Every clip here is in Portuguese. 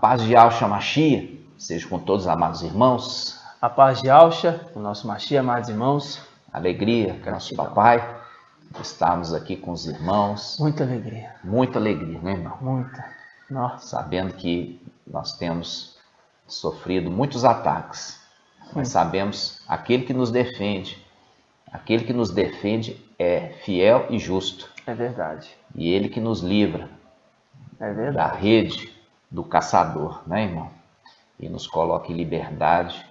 paz de Yahshua Mashiach seja com todos os amados irmãos. A paz de Yahshua, o nosso Mashiach, amados irmãos. Alegria, nosso papai, estarmos aqui com os irmãos. Muita alegria. Muita alegria, né, irmão? Muita. Nossa. Sabendo que nós temos sofrido muitos ataques, mas sabemos aquele que nos defende é fiel e justo. É verdade. E ele que nos livra da rede do caçador, né, irmão? E nos coloca em liberdade.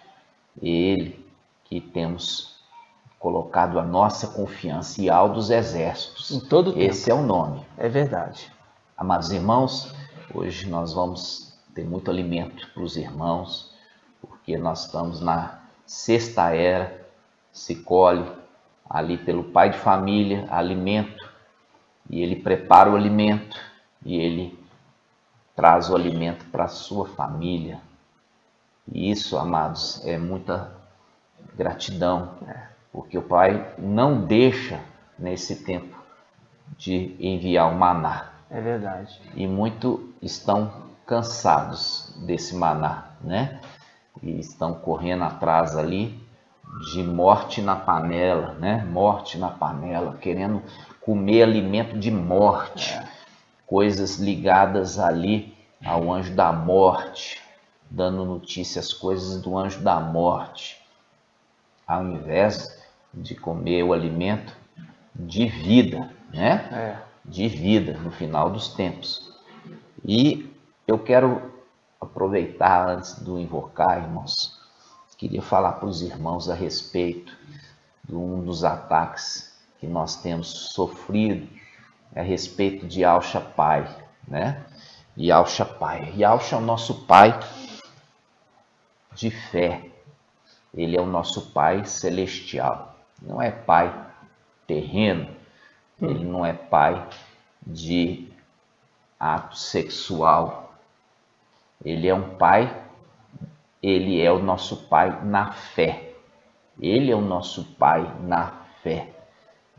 E ele que temos colocado a nossa confiança e ao dos exércitos. Em todo tempo. Esse é o nome. É verdade. Amados irmãos, hoje nós vamos ter muito alimento para os irmãos, porque nós estamos na sexta era, se colhe ali pelo pai de família alimento, e ele prepara o alimento, e ele traz o alimento para a sua família. E isso, amados, é muita gratidão, porque o Pai não deixa nesse tempo de enviar o maná. É verdade. E muitos estão cansados desse maná, né? E estão correndo atrás ali de morte na panela, né? Morte na panela, querendo comer alimento de morte. Coisas ligadas ali ao anjo da morte, dando notícias, coisas do anjo da morte, ao invés de comer o alimento de vida, né? De vida no final dos tempos. E eu quero aproveitar antes do invocar, irmãos, queria falar para os irmãos a respeito de um dos ataques que nós temos sofrido, a respeito de Yahshua Pai, né? Yahshua Pai. Yahshua é o nosso Pai de fé. Ele é o nosso Pai celestial. Não é Pai terreno. Ele não é Pai de ato sexual. Ele é um Pai, ele é o nosso Pai na fé. Ele é o nosso Pai na fé.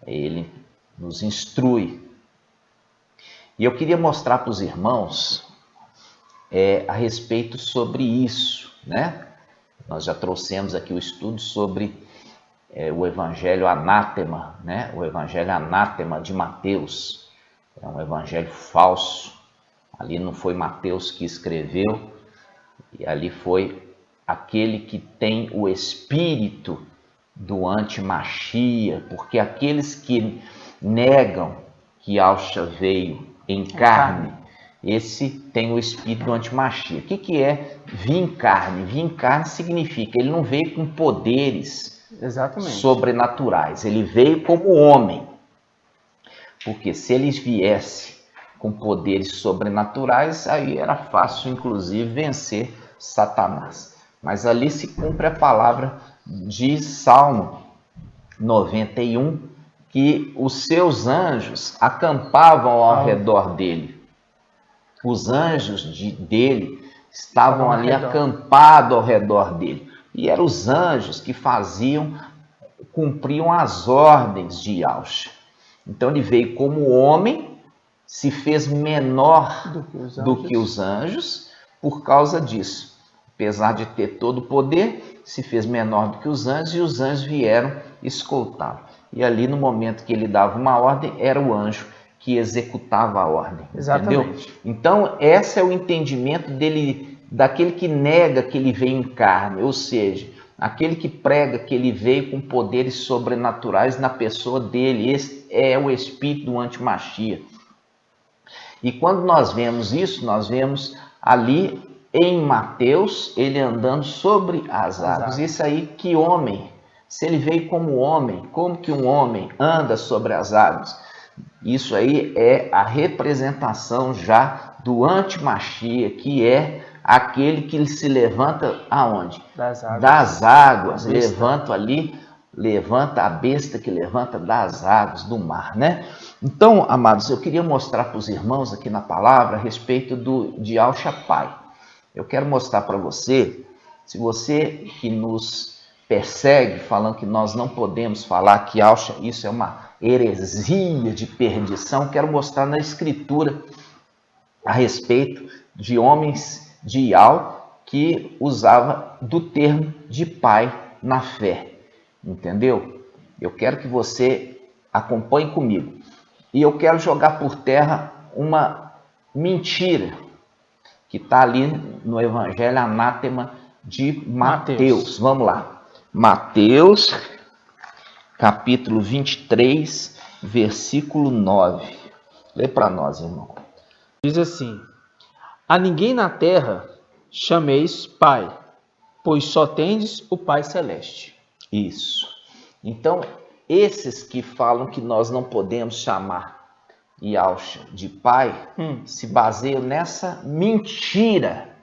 Ele nos instrui. E eu queria mostrar para os irmãos a respeito sobre isso, né? Nós já trouxemos aqui o estudo sobre o Evangelho Anátema, né? O Evangelho Anátema de Mateus. É um evangelho falso. Ali não foi Mateus que escreveu, e ali foi aquele que tem o espírito do anti-Machia, porque aqueles que negam que Yahshua veio em carne, esse tem o espírito do anti-Machia. O que é vir em carne? Vir em carne significa, ele não veio com poderes sobrenaturais, ele veio como homem. Porque se ele viesse com poderes sobrenaturais, aí era fácil, inclusive, vencer Satanás. Mas ali se cumpre a palavra de Salmo 91, que os seus anjos acampavam ao redor dele. Os anjos dele estavam ali acampados ao redor dele. E eram os anjos que cumpriam as ordens de Yahshua. Então ele veio como homem, se fez menor do que os anjos por causa disso. Apesar de ter todo o poder, se fez menor do que os anjos, e os anjos vieram escoltá-lo. E ali no momento que ele dava uma ordem, era o anjo que executava a ordem. Entendeu? Então esse é o entendimento dele, daquele que nega que ele veio em carne, ou seja, aquele que prega que ele veio com poderes sobrenaturais na pessoa dele. Esse é o espírito do anti-Machia. E quando nós vemos isso, nós vemos ali em Mateus, ele andando sobre as águas. Isso aí, que homem? Se ele veio como homem, como que um homem anda sobre as águas? Isso aí é a representação já do anti-Machia, que é aquele que se levanta aonde? Das águas. Levanta a besta que levanta das águas do mar, né? Então, amados, eu queria mostrar para os irmãos aqui na palavra a respeito de Yahshua Pai. Eu quero mostrar para você, se você que nos persegue, falando que nós não podemos falar que Yahshua, isso é uma heresia de perdição, quero mostrar na Escritura a respeito de homens de Al, que usava do termo de pai na fé. Entendeu? Eu quero que você acompanhe comigo. E eu quero jogar por terra uma mentira que está ali no Evangelho Anátema de Mateus. Vamos lá. Mateus, capítulo 23, versículo 9. Lê para nós, irmão. Diz assim: a ninguém na terra chameis pai, pois só tendes o Pai Celeste. Isso. Então, esses que falam que nós não podemos chamar Yahshua de pai, se baseiam nessa mentira,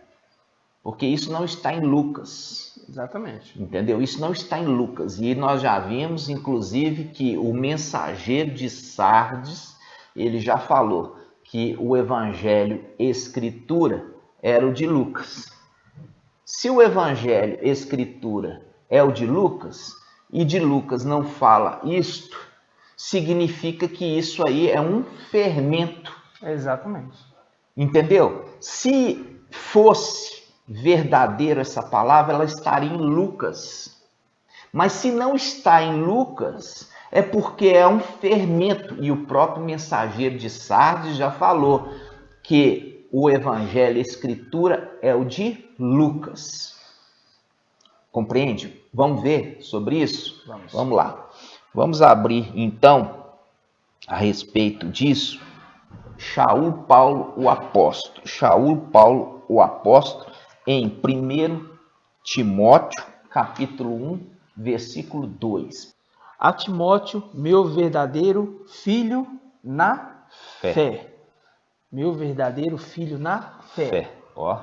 porque isso não está em Lucas. Exatamente. Entendeu? Isso não está em Lucas. E nós já vimos, inclusive, que o mensageiro de Sardes, ele já falou que o Evangelho Escritura era o de Lucas. Se o Evangelho Escritura é o de Lucas, e de Lucas não fala isto, significa que isso aí é um fermento. Exatamente. Entendeu? Se fosse verdadeiro essa palavra, ela estaria em Lucas. Mas se não está em Lucas, é porque é um fermento. E o próprio mensageiro de Sardes já falou que o Evangelho Escritura é o de Lucas. Compreende? Vamos ver sobre isso? Vamos lá. Vamos abrir, então, a respeito disso, Shaul Paulo, o apóstolo. Shaul Paulo, o apóstolo, em 1 Timóteo, capítulo 1, versículo 2. A Timóteo, meu verdadeiro filho na fé. Meu verdadeiro filho na fé. Ó,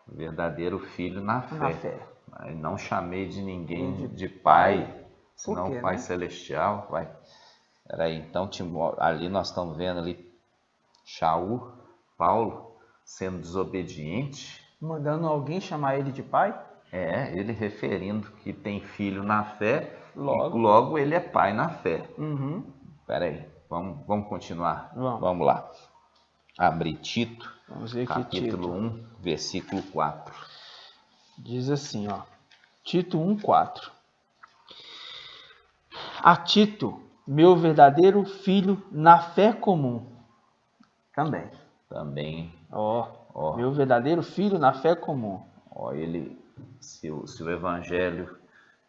verdadeiro filho na fé. Na fé. Mas não chamei de ninguém de pai, senão quê, Pai né? Celestial. Vai. Peraí, então ali nós estamos vendo ali Shaul, Paulo, sendo desobediente. Mandando alguém chamar ele de pai? Ele referindo que tem filho na fé, Logo. e logo ele é pai na fé. Uhum. Peraí, vamos continuar. Vamos. Vamos lá. Abrir Tito, Vamos ver aqui capítulo Tito. 1, versículo 4. Diz assim, ó. Tito 1:4. A Tito, meu verdadeiro filho na fé comum. Também. Ó. Meu verdadeiro filho na fé comum. Ó, se o evangelho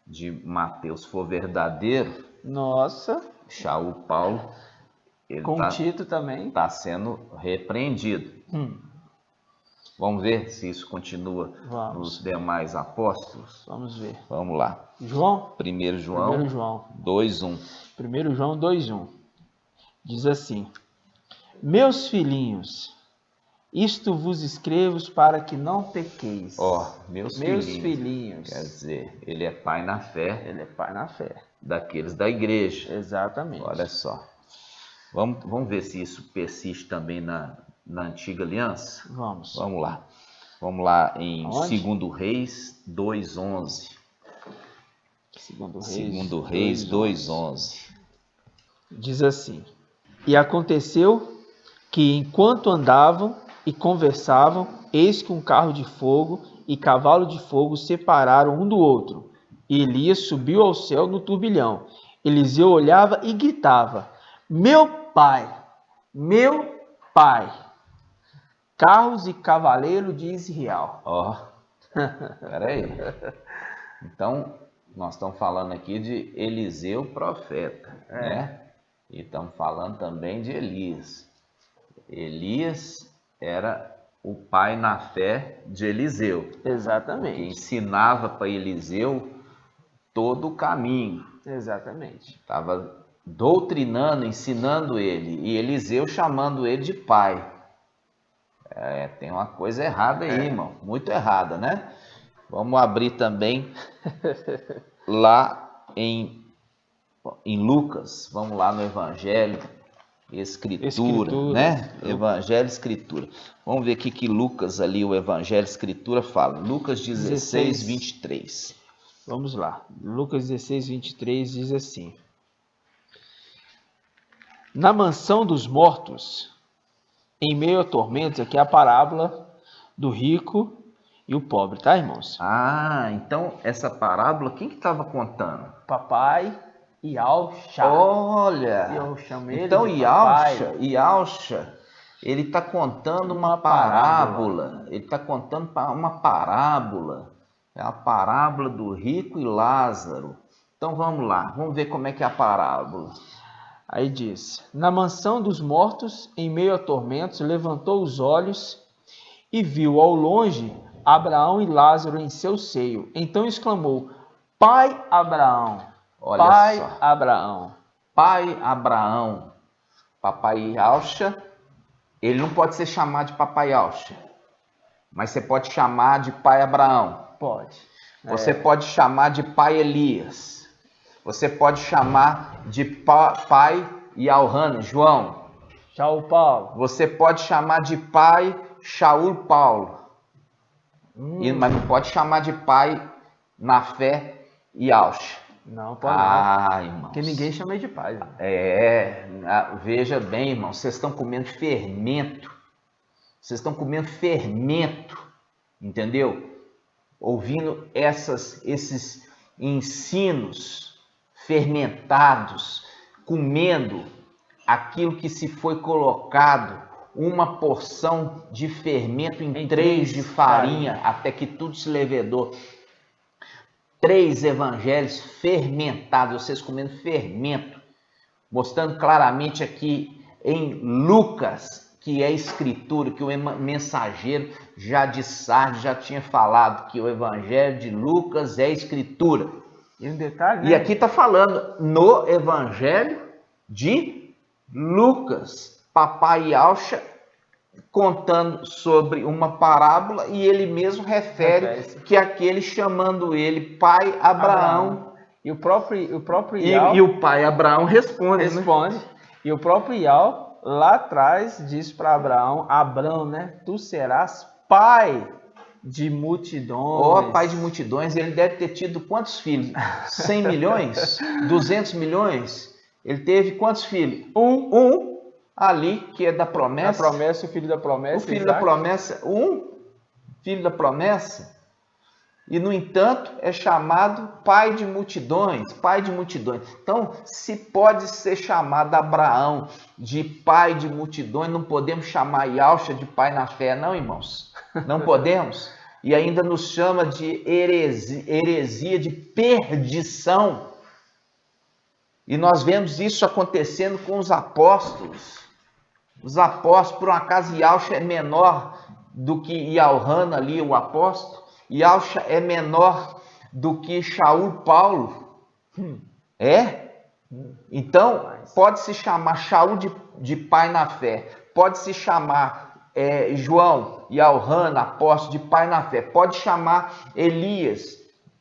de Mateus for verdadeiro, nossa, Shaul Paulo, ele com Tito também está sendo repreendido. Vamos ver se isso continua nos demais apóstolos? Vamos ver. Vamos lá. João? 1 João 2:1. 1 João 2:1. Diz assim: meus filhinhos, isto vos escrevo para que não pequeis. Ó, meus filhinhos. Quer dizer, ele é pai na fé. Ele é pai na fé. Daqueles da igreja. Exatamente. Olha só. Vamos ver se isso persiste também na antiga aliança? Vamos. Vamos lá. Vamos lá em 2 Reis 2:11. 2 Reis 2:11. Diz assim: e aconteceu que enquanto andavam e conversavam, eis que um carro de fogo e cavalo de fogo separaram um do outro. E Elias subiu ao céu no turbilhão. Eliseu olhava e gritava: meu pai, carros e cavaleiro de Israel. Ó, peraí. Então, nós estamos falando aqui de Eliseu profeta, né? E estamos falando também de Elias. Elias era o pai na fé de Eliseu. Exatamente. Que ensinava para Eliseu todo o caminho. Exatamente. Estava doutrinando, ensinando ele. E Eliseu chamando ele de pai. Tem uma coisa errada aí, irmão. Muito errada, né? Vamos abrir também lá em Lucas. Vamos lá no Evangelho Escritura, né? Evangelho Escritura. Vamos ver aqui que Lucas ali, o Evangelho Escritura fala. Lucas 16:23. Vamos lá. Lucas 16:23 diz assim: na mansão dos mortos, em meio a tormentos, aqui é a parábola do rico e o pobre, tá, irmãos? Ah, então essa parábola, quem que estava contando? Papai Yausha. Olha, Eu chamei ele então de papai. Yausha, ele está contando uma Uma parábola. parábola. Ele está contando uma parábola. É a parábola do rico e Lázaro. Então vamos lá, vamos ver como é que é a parábola. Aí diz: Na mansão dos mortos, em meio a tormentos, levantou os olhos e viu ao longe Abraão e Lázaro em seu seio. Então exclamou: Pai Abraão, Olha Pai só. Abraão. Pai Abraão, papai Yausha, ele não pode ser chamado de papai Yausha, mas você pode chamar de pai Abraão. Pode. Você pode chamar de pai Elias. Você pode chamar de pai Yauhana, João. Tchau, Paulo. Você pode chamar de pai Shaul Paulo. Mas não pode chamar de pai na fé Yausha. Não, pode não. Irmãos. Porque ninguém chama ele de pai. Irmão. Veja bem, irmão, vocês estão comendo fermento. Vocês estão comendo fermento, entendeu? Ouvindo esses ensinos fermentados, comendo aquilo que se foi colocado, uma porção de fermento em 3 de farinha, até que tudo se levedou. 3 evangelhos fermentados, vocês comendo fermento, mostrando claramente aqui em Lucas, que é escritura, que o mensageiro já de Sardes já tinha falado que o evangelho de Lucas é escritura. E um detalhe, né? E aqui está falando no evangelho de Lucas, papai Yausha contando sobre uma parábola e ele mesmo refere que aquele chamando ele pai Abraão. E o próprio e o pai Abraão responde. Né? E o próprio Yau lá atrás diz para Abraão, né? Tu serás pai de multidões. Pai de multidões. Ele deve ter tido quantos filhos? 100 milhões? 200 milhões? Ele teve quantos filhos? Um ali, que é da promessa. Da promessa, o filho da promessa. O filho da promessa, filho da promessa. E, no entanto, é chamado pai de multidões, pai de multidões. Então, se pode ser chamado Abraão de pai de multidões, não podemos chamar Yausha de pai na fé, não, irmãos? Não podemos? E ainda nos chama de heresia de perdição. E nós vemos isso acontecendo com os apóstolos. Os apóstolos, por um acaso, Yausha é menor do que Yauhana ali, o apóstolo. Yausha é menor do que Shaul Paulo. Então, pode se chamar Shaul de pai na fé. Pode se chamar João, Yauhana, apóstolo, de pai na fé. Pode chamar Elias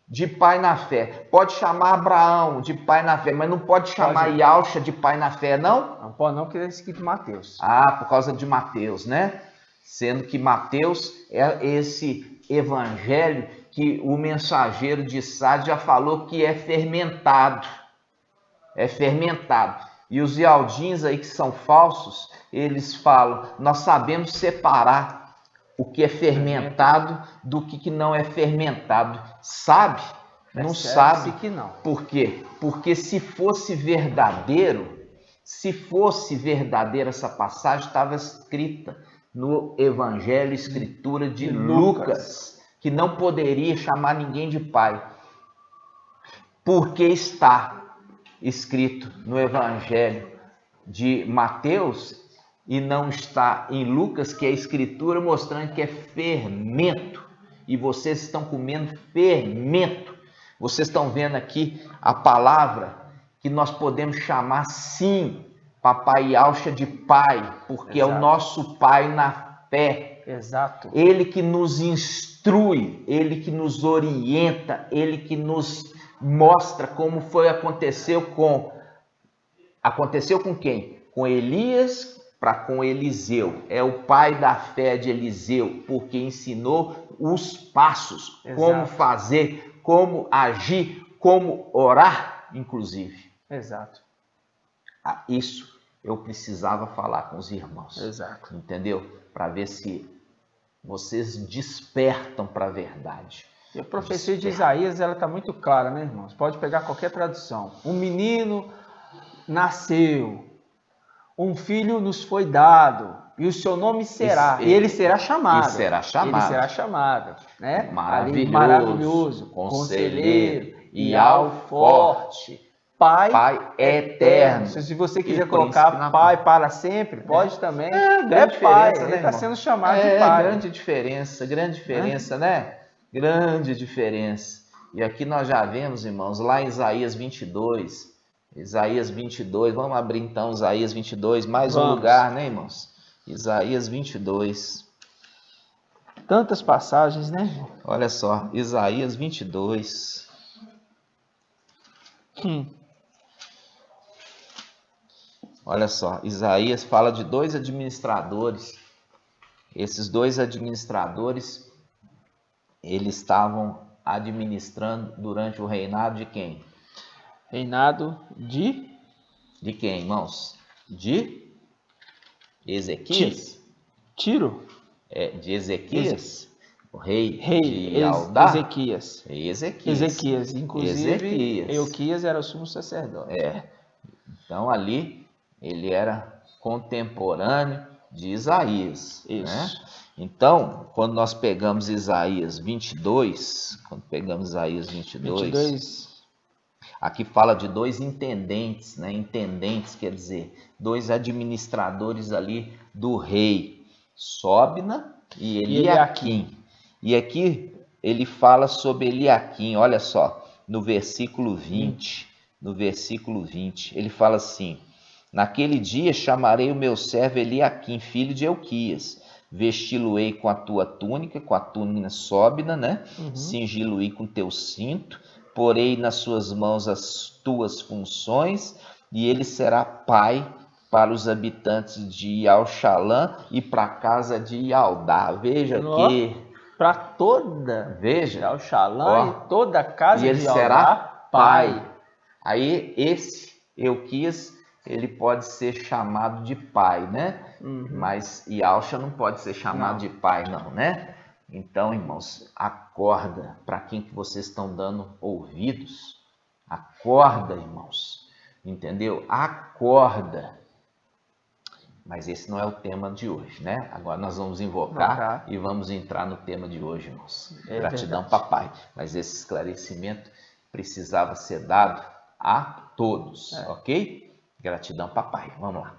de pai na fé. Pode chamar Abraão de pai na fé, mas não pode chamar Yausha de pai na fé, não? Não pode não, porque é escrito Mateus. Por causa de Mateus, né? Sendo que Mateus é esse evangelho que o mensageiro de Sardes já falou que é fermentado. É fermentado. E os ialdins aí que são falsos, eles falam, nós sabemos separar o que é fermentado do que não é fermentado. Sabe? Não sabe. Que não. Por quê? Porque se fosse verdadeiro essa passagem, estava escrita no Evangelho, escritura de Lucas, que não poderia chamar ninguém de pai. Porque está escrito no Evangelho de Mateus e não está em Lucas, que é a escritura mostrando que é fermento. E vocês estão comendo fermento. Vocês estão vendo aqui a palavra que nós podemos chamar, sim, papai Yausha de pai, porque é o nosso pai na fé. Exato. Ele que nos instrui, ele que nos orienta, ele que nos mostra como aconteceu com quem? Com Elias com Eliseu. É o pai da fé de Eliseu, porque ensinou os passos, como fazer, como agir, como orar, inclusive. Exato. Isso eu precisava falar com os irmãos. Exato. Entendeu? Para ver se vocês despertam para a verdade. E a profecia de Isaías, ela está muito clara, né, irmãos? Pode pegar qualquer tradução. Um menino nasceu, um filho nos foi dado, e o seu nome será, e ele será chamado. E será chamado. Ele será chamado, né? Maravilhoso, maravilhoso, conselheiro e ao forte. Pai eterno. Se você quiser colocar Pai para sempre, pode também. Grande Pai, diferença, ele né, está irmão? sendo chamado de Pai. Grande diferença, né? Grande diferença. E aqui nós já vemos, irmãos, lá em Isaías 22. Isaías 22, vamos abrir então Isaías 22, mais um lugar, né, irmãos? Isaías 22. Tantas passagens, né? Olha só, Isaías 22. Olha só, Isaías fala de dois administradores. Esses dois administradores, eles estavam administrando durante o reinado de quem? Reinado de quem, irmãos? De Ezequias? Tiro? De Ezequias? O rei de Judá? Ezequias. Inclusive, Euquias era o sumo sacerdote. Então ali ele era contemporâneo de Isaías. Isso. Né? Então, quando nós pegamos Isaías 22, aqui fala de dois intendentes, né? Intendentes quer dizer dois administradores ali do rei, Sobna e Eliaquim. E aqui ele fala sobre Eliaquim, olha só, no versículo 20, ele fala assim: naquele dia chamarei o meu servo Eliaquim, filho de Euquias, vesti-lo-ei com a tua túnica, com a túnica Sobna, né? Cingi-lo-ei com teu cinto, porei nas suas mãos as tuas funções, e ele será pai para os habitantes de Yalxalã e para a casa de Ialdá. Veja que... Para toda Yalxalã e toda a casa de Ialdá, ele será pai. Aí esse Euquias, ele pode ser chamado de pai, né? Mas Yalxa não pode ser chamado de pai, não, né? Então, irmãos, acorda para quem que vocês estão dando ouvidos. Acorda, irmãos. Entendeu? Acorda. Mas esse não é o tema de hoje, né? Agora nós vamos invocar e vamos entrar no tema de hoje, irmãos. Gratidão, papai. Mas esse esclarecimento precisava ser dado a todos, ok? Gratidão, papai. Vamos lá.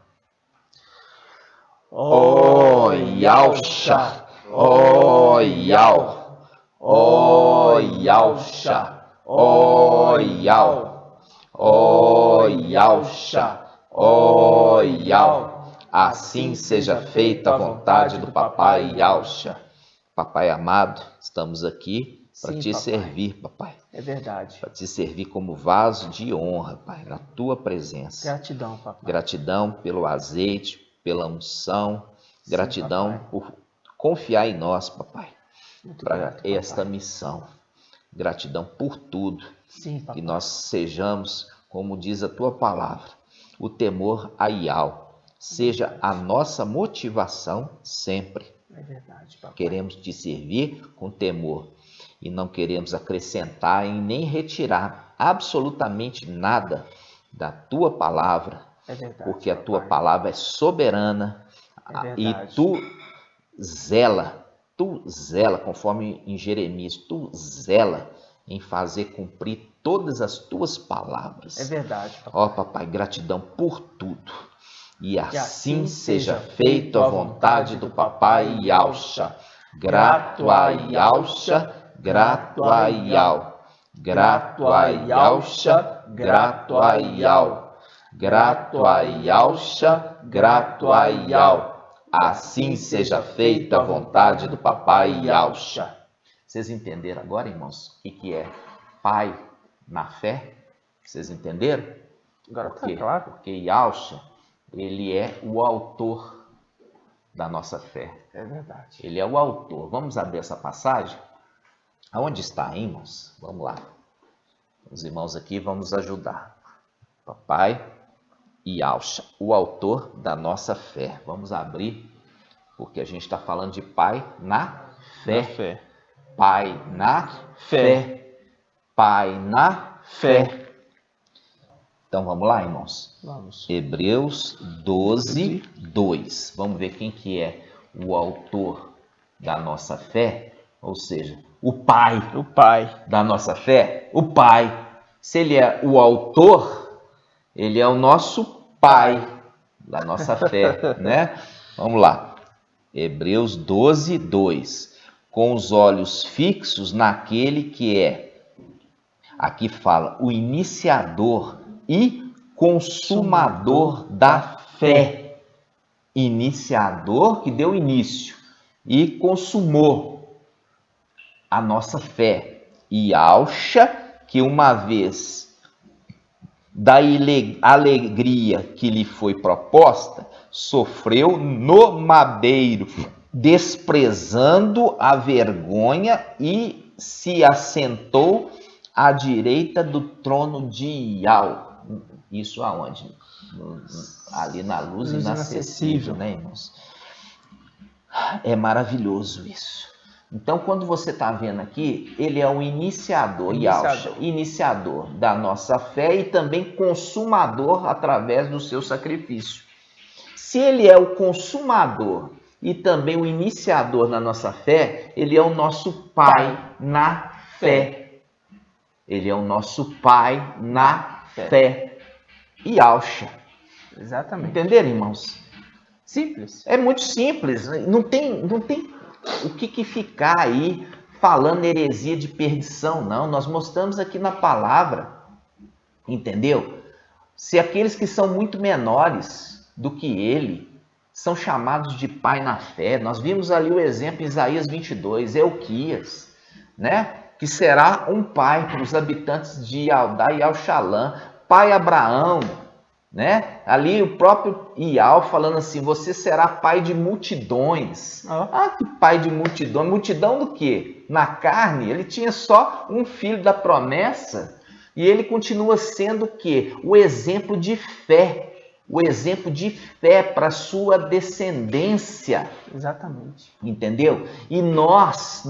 Oh, Yalxa! Oh, Yal! Oh, Yalxa! Oh, Yal! Oh, Yalxa! Oh, Yal! Assim seja feita a vontade do papai Yalxa. Papai amado, estamos aqui para te servir, papai. É verdade. Para te servir como vaso de honra, pai, na tua presença. Gratidão, papai. Gratidão pelo azeite, pela unção. Gratidão por confiar em nós, papai, para esta missão. Gratidão por tudo. Sim, papai. Que nós sejamos, como diz a tua palavra, o temor a Ial seja a nossa motivação sempre. É verdade, papai. Queremos te servir com temor e não queremos acrescentar e nem retirar absolutamente nada da tua palavra, porque a tua palavra é soberana e tu zela, conforme em Jeremias, tu zela em fazer cumprir todas as tuas palavras. É verdade, papai. Ó, papai, gratidão por tudo. E assim seja feita a vontade do papai Yalxa. Grato a Yalxa, grato a Ial. Grato a Yalxa, grato a Ial. Grato a Yalxa, grato a Ial. Assim seja feita a vontade do papai Yalxa. Vocês entenderam agora, irmãos, o que é pai na fé? Vocês entenderam? Agora está claro. Porque Yalxa, ele é o autor da nossa fé. É verdade. Ele é o autor. Vamos abrir essa passagem? Aonde está, irmãos? Vamos lá. Os irmãos aqui vão nos ajudar. Papai Yalxa, o autor da nossa fé. Vamos abrir porque a gente está falando de pai na fé. Na fé. Pai na Fé. fé. Pai na fé. Então vamos lá, irmãos. Vamos. Hebreus 12, 2. Vamos ver quem que é o autor da nossa fé, ou seja, o pai da nossa fé. O pai. Se ele é o autor, ele é o nosso pai da nossa fé, né? Vamos lá. Hebreus 12, 2. Com os olhos fixos naquele que é, aqui fala, o iniciador e consumador da fé. Iniciador que deu início e consumou a nossa fé. E acha que uma vez da alegria que lhe foi proposta, sofreu no madeiro, desprezando a vergonha e se assentou à direita do trono de Iau. Isso aonde? Ali na luz inacessível, né, irmãos? É maravilhoso isso. Então, quando você está vendo aqui, ele é o iniciador, iniciador da nossa fé e também consumador através do seu sacrifício. Se ele é o consumador e também o iniciador da nossa fé, ele é o nosso pai na fé. Ele é o nosso pai na fé. E Yahshua. Exatamente. Entenderam, irmãos? Simples. É muito simples. Não tem o que ficar aí falando heresia de perdição, não. Nós mostramos aqui na palavra, entendeu? Se aqueles que são muito menores do que ele são chamados de pai na fé. Nós vimos ali o exemplo em Isaías 22, Euquias, né? Que será um pai para os habitantes de Aldá e Alxalã, pai Abraão, né? Ali o próprio Iau falando assim, você será pai de multidões. Que pai de multidão? Multidão do quê? Na carne, ele tinha só um filho da promessa e ele continua sendo o quê? O exemplo de fé. O exemplo de fé para sua descendência. Exatamente. Entendeu? E nós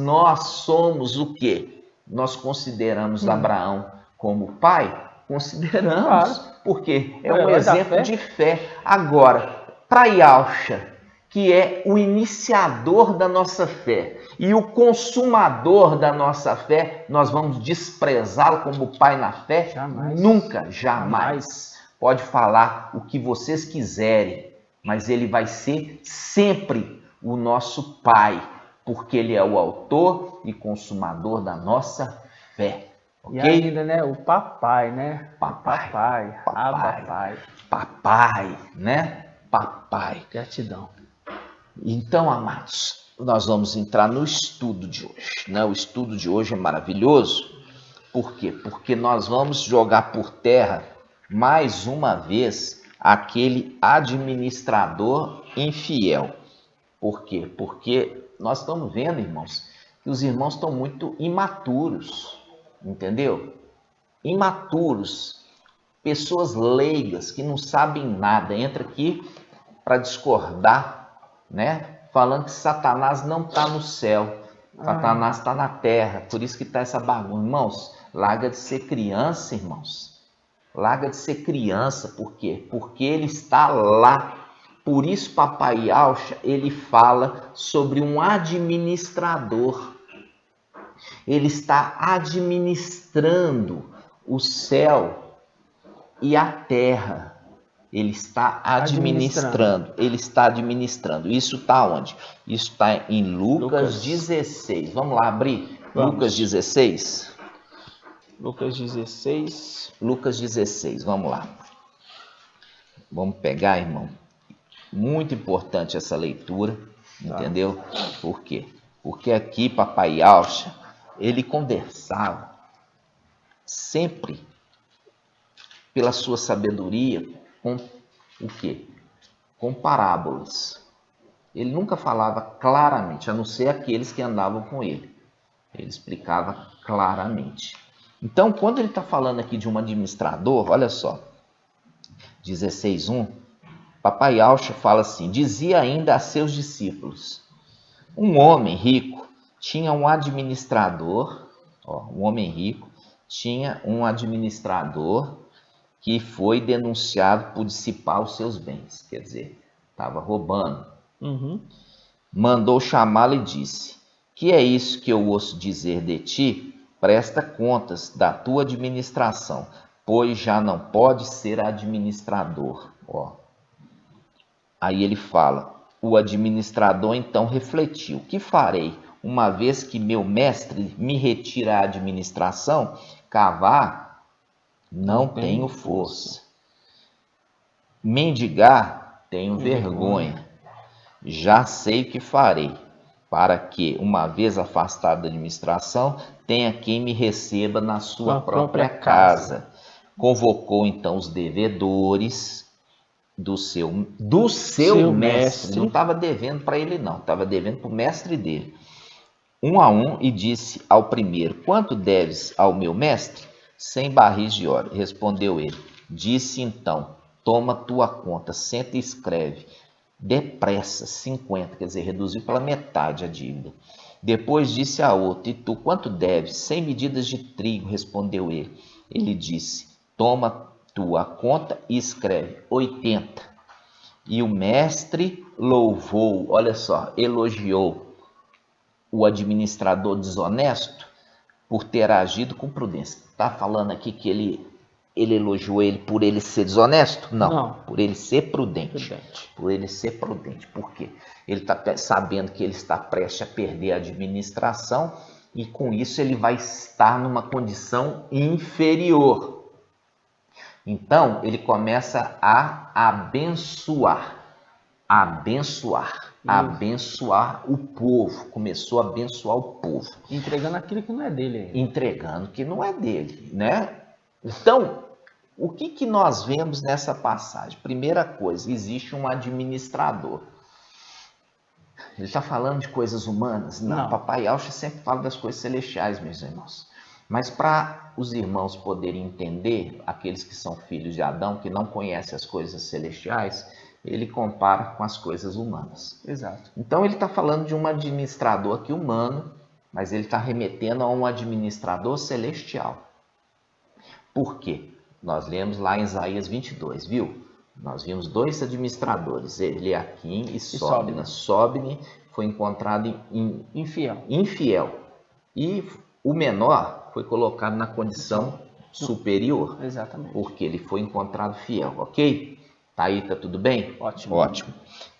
somos o quê? Nós consideramos Abraão como pai? Consideramos, claro. Porque é um exemplo de fé. Agora, para Yahshua, que é o iniciador da nossa fé e o consumador da nossa fé, nós vamos desprezá-lo como pai na fé? Jamais. Nunca, jamais. Pode falar o que vocês quiserem, mas ele vai ser sempre o nosso pai, porque ele é o autor e consumador da nossa fé. Okay? E ainda, né? O papai, né? Papai. Papai, né? Papai. Gratidão. Então, amados, nós vamos entrar no estudo de hoje, né? O estudo de hoje é maravilhoso. Por quê? Porque nós vamos jogar por terra, mais uma vez, aquele administrador infiel. Por quê? Porque nós estamos vendo, irmãos, que os irmãos estão muito imaturos, entendeu? Imaturos, pessoas leigas que não sabem nada, entra aqui para discordar, né? Falando que Satanás não está no céu, Satanás está na terra, por isso que está essa bagunça. Irmãos, larga de ser criança, irmãos. Larga de ser criança, por quê? Porque ele está lá. Por isso, Papai Yahshua, ele fala sobre um administrador. Ele está administrando o céu e a terra. Ele está administrando. Ele está administrando. Isso está onde? Isso está em Lucas 16. Vamos lá abrir. Vamos. Lucas 16. Lucas 16. Lucas 16, vamos lá. Vamos pegar, irmão. Muito importante essa leitura, entendeu? Por quê? Porque aqui, Papai Yahshua, ele conversava sempre pela sua sabedoria com o quê? Com parábolas. Ele nunca falava claramente, a não ser aqueles que andavam com ele. Ele explicava claramente. Então, quando ele está falando aqui de um administrador, olha só, 16:1, Papai Alcha fala assim: dizia ainda a seus discípulos: um homem rico tinha um administrador, um homem rico tinha um administrador que foi denunciado por dissipar os seus bens, quer dizer, estava roubando. Mandou chamá-lo e disse: que é isso que eu ouço dizer de ti? Presta contas da tua administração, pois já não pode ser administrador. Aí ele fala: o administrador então refletiu: que farei, uma vez que meu mestre me retira a administração? Cavar, não tenho força. Mendigar, tenho vergonha. Já sei o que farei, para que, uma vez afastado da administração, tenha quem me receba na sua própria casa. Convocou então os devedores do seu mestre. Não estava devendo para ele não, estava devendo para o mestre dele. Um a um, e disse ao primeiro: quanto deves ao meu mestre? 100 barris de ouro. Respondeu ele. Disse então: toma tua conta, senta e escreve. Depressa, 50, quer dizer, reduziu pela metade a dívida. Depois disse a outro: e tu quanto deves? 100 medidas de trigo. Respondeu ele. Ele disse: toma tua conta e escreve 80. E o mestre louvou, olha só, elogiou o administrador desonesto por ter agido com prudência. Está falando aqui que ele elogiou ele por ele ser desonesto? Não, por ele ser prudente. Por ele ser prudente. Por quê? Ele está sabendo que ele está prestes a perder a administração e com isso ele vai estar numa condição inferior. Então, ele começa a abençoar o povo. Começou a abençoar o povo. Entregando aquilo que não é dele ainda. Entregando que não é dele, né? Então, o que nós vemos nessa passagem? Primeira coisa, existe um administrador. Ele está falando de coisas humanas? Não. Papai Alcha sempre fala das coisas celestiais, meus irmãos. Mas para os irmãos poderem entender, aqueles que são filhos de Adão, que não conhecem as coisas celestiais, ele compara com as coisas humanas. Exato. Então ele está falando de um administrador aqui humano, mas ele está remetendo a um administrador celestial. Por quê? Nós lemos lá em Isaías 22, viu? Nós vimos dois administradores, Eliaquim e Sobne. Sobne foi encontrado infiel. E o menor foi colocado na condição superior. Exatamente. Porque ele foi encontrado fiel, ok? Tá aí, tá tudo bem? Ótimo.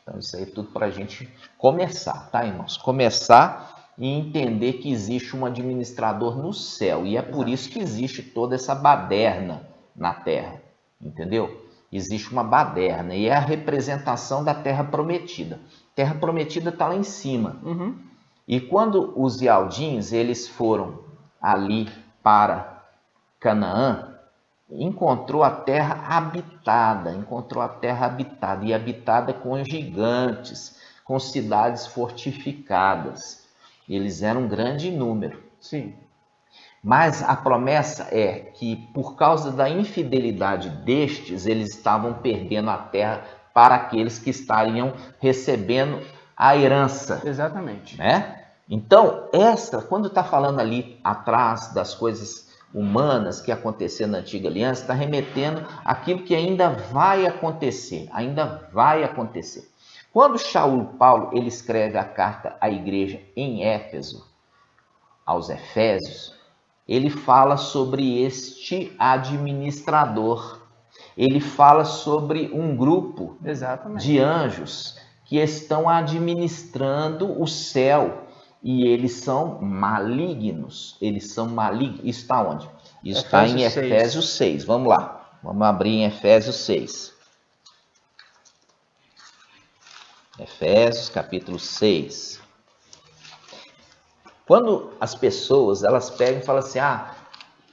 Então isso aí é tudo para a gente começar, tá, irmãos? Começar e entender que existe um administrador no céu. E é por isso que existe toda essa baderna na terra, entendeu? Existe uma baderna e é a representação da terra prometida. Terra prometida está lá em cima. E quando os Ialdins, eles foram ali para Canaã, encontrou a terra habitada, e habitada com gigantes, com cidades fortificadas. Eles eram um grande número. Sim. Mas a promessa é que, por causa da infidelidade destes, eles estavam perdendo a terra para aqueles que estariam recebendo a herança. Exatamente. Né? Então, quando está falando ali atrás das coisas humanas que aconteceram na Antiga Aliança, está remetendo àquilo que ainda vai acontecer. Quando Paulo ele escreve a carta à igreja em Éfeso, aos Efésios, ele fala sobre este administrador. Ele fala sobre um grupo de anjos que estão administrando o céu. E eles são malignos. Isso está onde? Isso está em Efésios 6. Vamos lá. Vamos abrir em Efésios 6. Efésios capítulo 6. Quando as pessoas elas pegam e falam assim,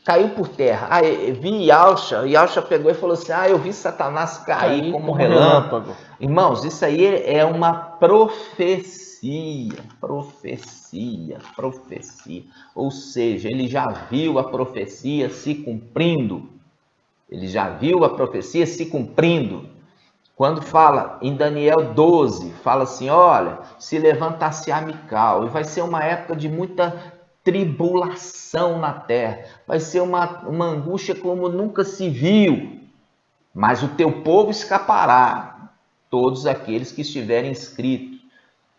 caiu por terra. Vi Yalcha pegou e falou assim, eu vi Satanás cair como relâmpago. Irmãos, isso aí é uma profecia. Ou seja, ele já viu a profecia se cumprindo. Quando fala em Daniel 12, fala assim, olha, se levantar-se-á Mical, e vai ser uma época de muita tribulação na terra, vai ser uma angústia como nunca se viu, mas o teu povo escapará, todos aqueles que estiverem inscritos.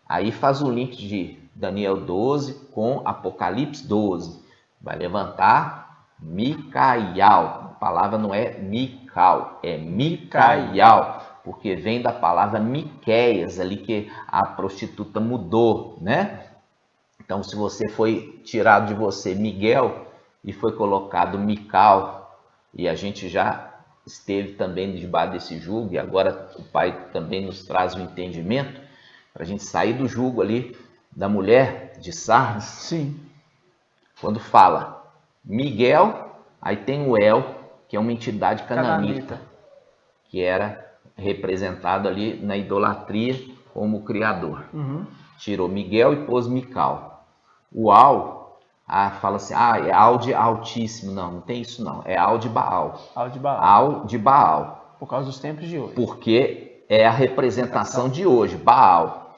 Aí faz o link de Daniel 12 com Apocalipse 12. Vai levantar Micaial. A palavra não é Mical, é Micaial, porque vem da palavra Miqueias, ali que a prostituta mudou, né? Então, se você foi tirado de você Miguel e foi colocado Mical, e a gente já esteve também debaixo desse jugo, e agora o Pai também nos traz o entendimento, para a gente sair do jugo ali da mulher de Sardes. Sim. Quando fala Miguel, aí tem o El, que é uma entidade cananita, que era representado ali na idolatria como criador. Tirou Miguel e pôs Mical. O Al, fala assim, é Al de Altíssimo. Não tem isso não, é Al de Baal. Al de Baal. Al de Baal. Por causa dos tempos de hoje. Porque é a representação de hoje, Baal.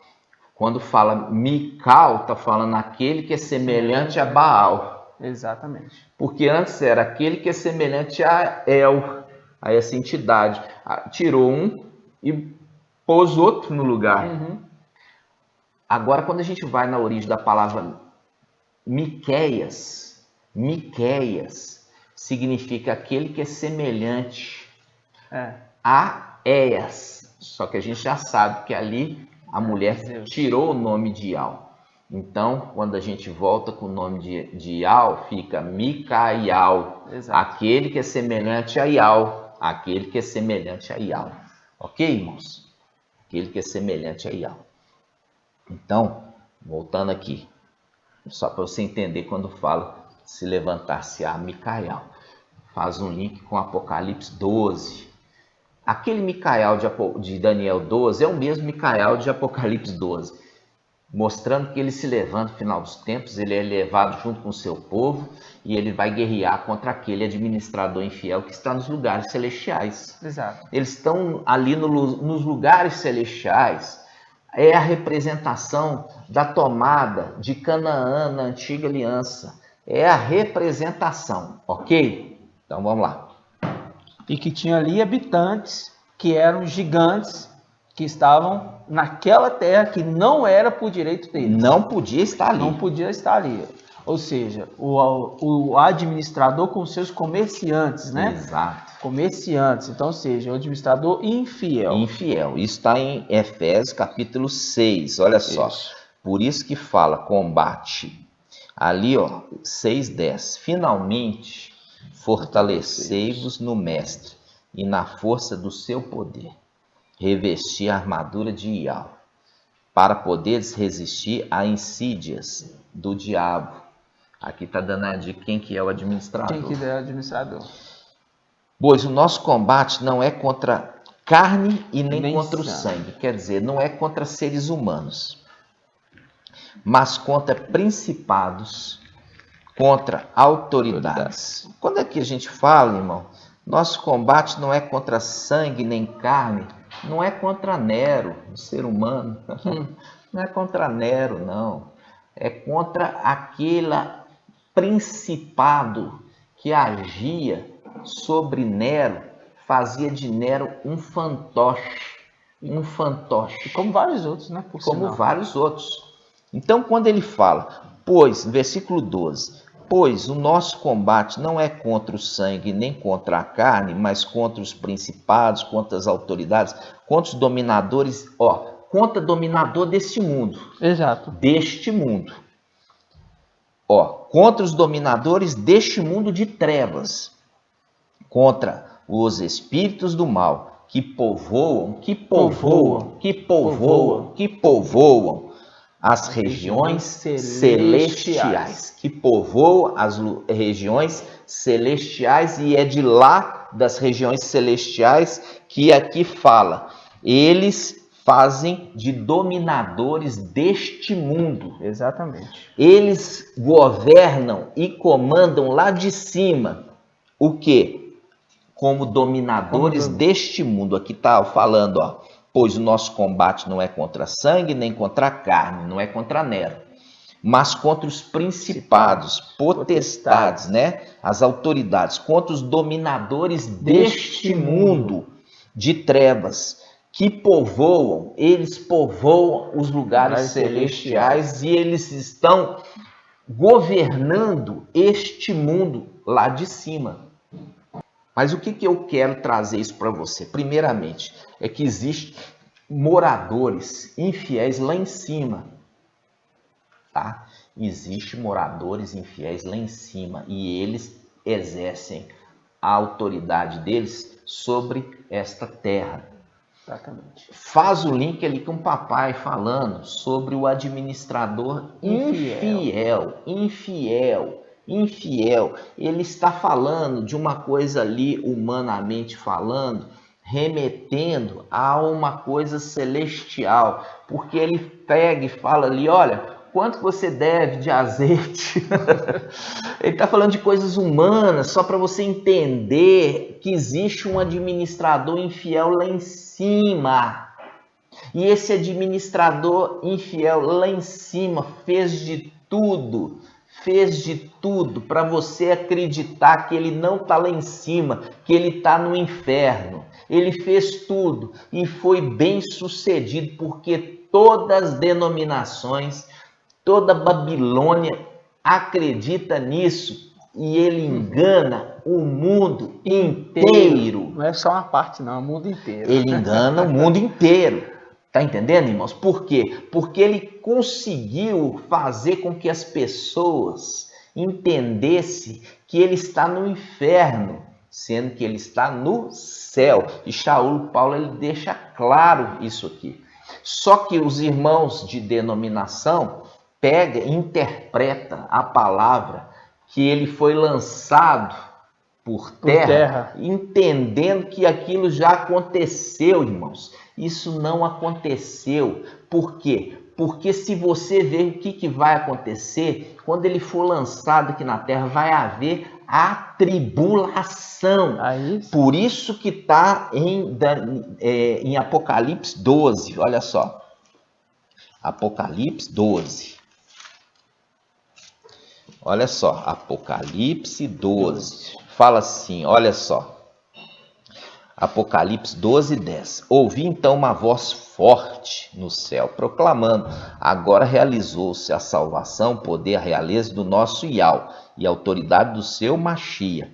Quando fala Mical, está falando aquele que é semelhante a Baal. Exatamente. Porque antes era aquele que é semelhante a El, a essa entidade. Tirou um e pôs outro no lugar. Agora, quando a gente vai na origem da palavra Miqueias significa aquele que é semelhante a Eias. Só que a gente já sabe que ali a mulher tirou o nome de Ial. Então, quando a gente volta com o nome de Ial, fica Micaial. Aquele que é semelhante a Ial. Aquele que é semelhante a Ial. Ok, irmãos? Aquele que é semelhante a Ial. Então, voltando aqui, só para você entender quando fala se levantar-se-á Micaial. Faz um link com Apocalipse 12. Aquele Micael de Daniel 12 é o mesmo Micael de Apocalipse 12, mostrando que ele se levanta no final dos tempos, ele é levado junto com o seu povo e ele vai guerrear contra aquele administrador infiel que está nos lugares celestiais. Exato. Eles estão ali nos lugares celestiais, é a representação da tomada de Canaã na antiga aliança, é a representação, ok? Então vamos lá. E que tinha ali habitantes que eram gigantes que estavam naquela terra que não era por direito deles. Não podia estar ali. Não podia estar ali. Ou seja, o administrador com seus comerciantes, né? Exato. Comerciantes. Então, ou seja, o administrador infiel. Infiel. Isso está em Efésios capítulo 6. Olha só. Isso. Por isso que fala combate. Ali, 6:10. Finalmente, fortalecei-vos no Mestre e na força do seu poder. Revesti a armadura de Ial, para poderes resistir a insídias do diabo. Aqui está dando a dica quem que é o administrador. Quem que é o administrador? Pois o nosso combate não é contra carne e nem contra o sangue. Quer dizer, não é contra seres humanos, mas contra principados, contra autoridades. Quando é que a gente fala, irmão, nosso combate não é contra sangue nem carne, não é contra Nero, o ser humano, não é contra Nero, não. É contra aquele principado que agia sobre Nero, fazia de Nero um fantoche. Como vários outros, né? Como vários outros. Então, quando ele fala, pois, versículo 12, pois o nosso combate não é contra o sangue nem contra a carne, mas contra os principados, contra as autoridades, contra os dominadores, contra o dominador deste mundo. Exato. Deste mundo. Contra os dominadores deste mundo de trevas, contra os espíritos do mal que povoam as regiões celestiais, que povoam as regiões celestiais, e é de lá das regiões celestiais que aqui fala. Eles fazem de dominadores deste mundo. Exatamente. Eles governam e comandam lá de cima. O quê? Como dominadores deste mundo. Aqui está falando, pois o nosso combate não é contra sangue, nem contra a carne, não é contra Nero, mas contra os principados, potestades, né? As autoridades, contra os dominadores deste mundo de trevas, que povoam, eles povoam os lugares celestiais e eles estão governando este mundo lá de cima. Mas o que eu quero trazer isso para você? Primeiramente, é que existem moradores infiéis lá em cima, tá? Existem moradores infiéis lá em cima e eles exercem a autoridade deles sobre esta terra. Exatamente. Faz o link ali com o papai falando sobre o administrador infiel. Ele está falando de uma coisa ali, humanamente falando, remetendo a uma coisa celestial, porque ele pega e fala ali, olha, quanto você deve de azeite? Ele está falando de coisas humanas, só para você entender que existe um administrador infiel lá em cima. E esse administrador infiel lá em cima fez de tudo para você acreditar que ele não está lá em cima, que ele está no inferno. Ele fez tudo e foi bem sucedido, porque todas as denominações, toda Babilônia acredita nisso e ele engana o mundo inteiro. Não é só uma parte não, é o mundo inteiro. Ele engana o mundo inteiro. Tá entendendo, irmãos? Por quê? Porque ele conseguiu fazer com que as pessoas entendessem que ele está no inferno, sendo que ele está no céu. E Paulo ele deixa claro isso aqui. Só que os irmãos de denominação pega e interpreta a palavra que ele foi lançado por terra, entendendo que aquilo já aconteceu, irmãos. Isso não aconteceu. Por quê? Porque se você ver o que vai acontecer, quando ele for lançado aqui na terra, vai haver a tribulação. Por isso que está em Apocalipse 12, olha só. Apocalipse 12. Olha só, Apocalipse 12. Fala assim, olha só. Apocalipse 12, 10. Ouvi então uma voz forte no céu, proclamando: agora realizou-se a salvação, poder, a realeza do nosso Iau e a autoridade do seu Machia,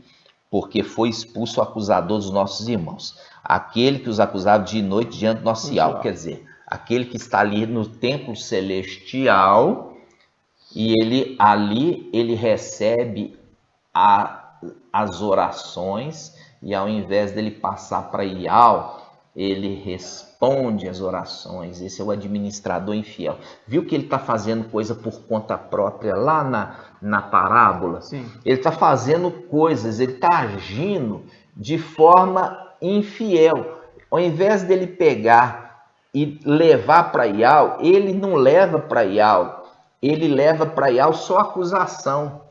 porque foi expulso o acusador dos nossos irmãos, aquele que os acusava de noite diante do nosso Iau. Quer dizer, aquele que está ali no templo celestial e ele recebe as orações. E ao invés dele passar para Iau, ele responde às orações. Esse é o administrador infiel. Viu que ele está fazendo coisa por conta própria lá na parábola? Sim. Ele está fazendo coisas, ele está agindo de forma infiel. Ao invés dele pegar e levar para Iau, ele não leva para Iau. Ele leva para Iau só acusação.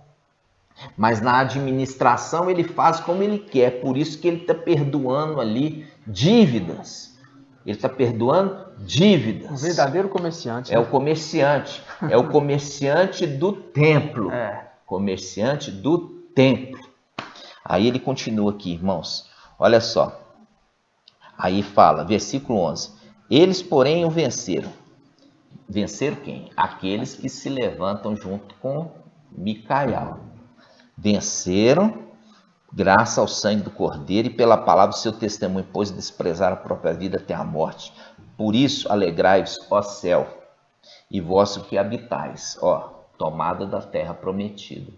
Mas na administração ele faz como ele quer, por isso que ele está perdoando ali dívidas. Ele está perdoando dívidas. Um verdadeiro comerciante. É o comerciante. É o comerciante do templo. Comerciante do templo. Aí ele continua aqui, irmãos. Olha só. Aí fala, versículo 11. Eles, porém, o venceram. Venceram quem? Aqueles que se levantam junto com Micael. Venceram, graças ao sangue do Cordeiro e pela palavra do seu testemunho, pois desprezaram a própria vida até a morte. Por isso, alegrai-vos, ó céu, e vós que habitais, ó, tomada da terra prometida.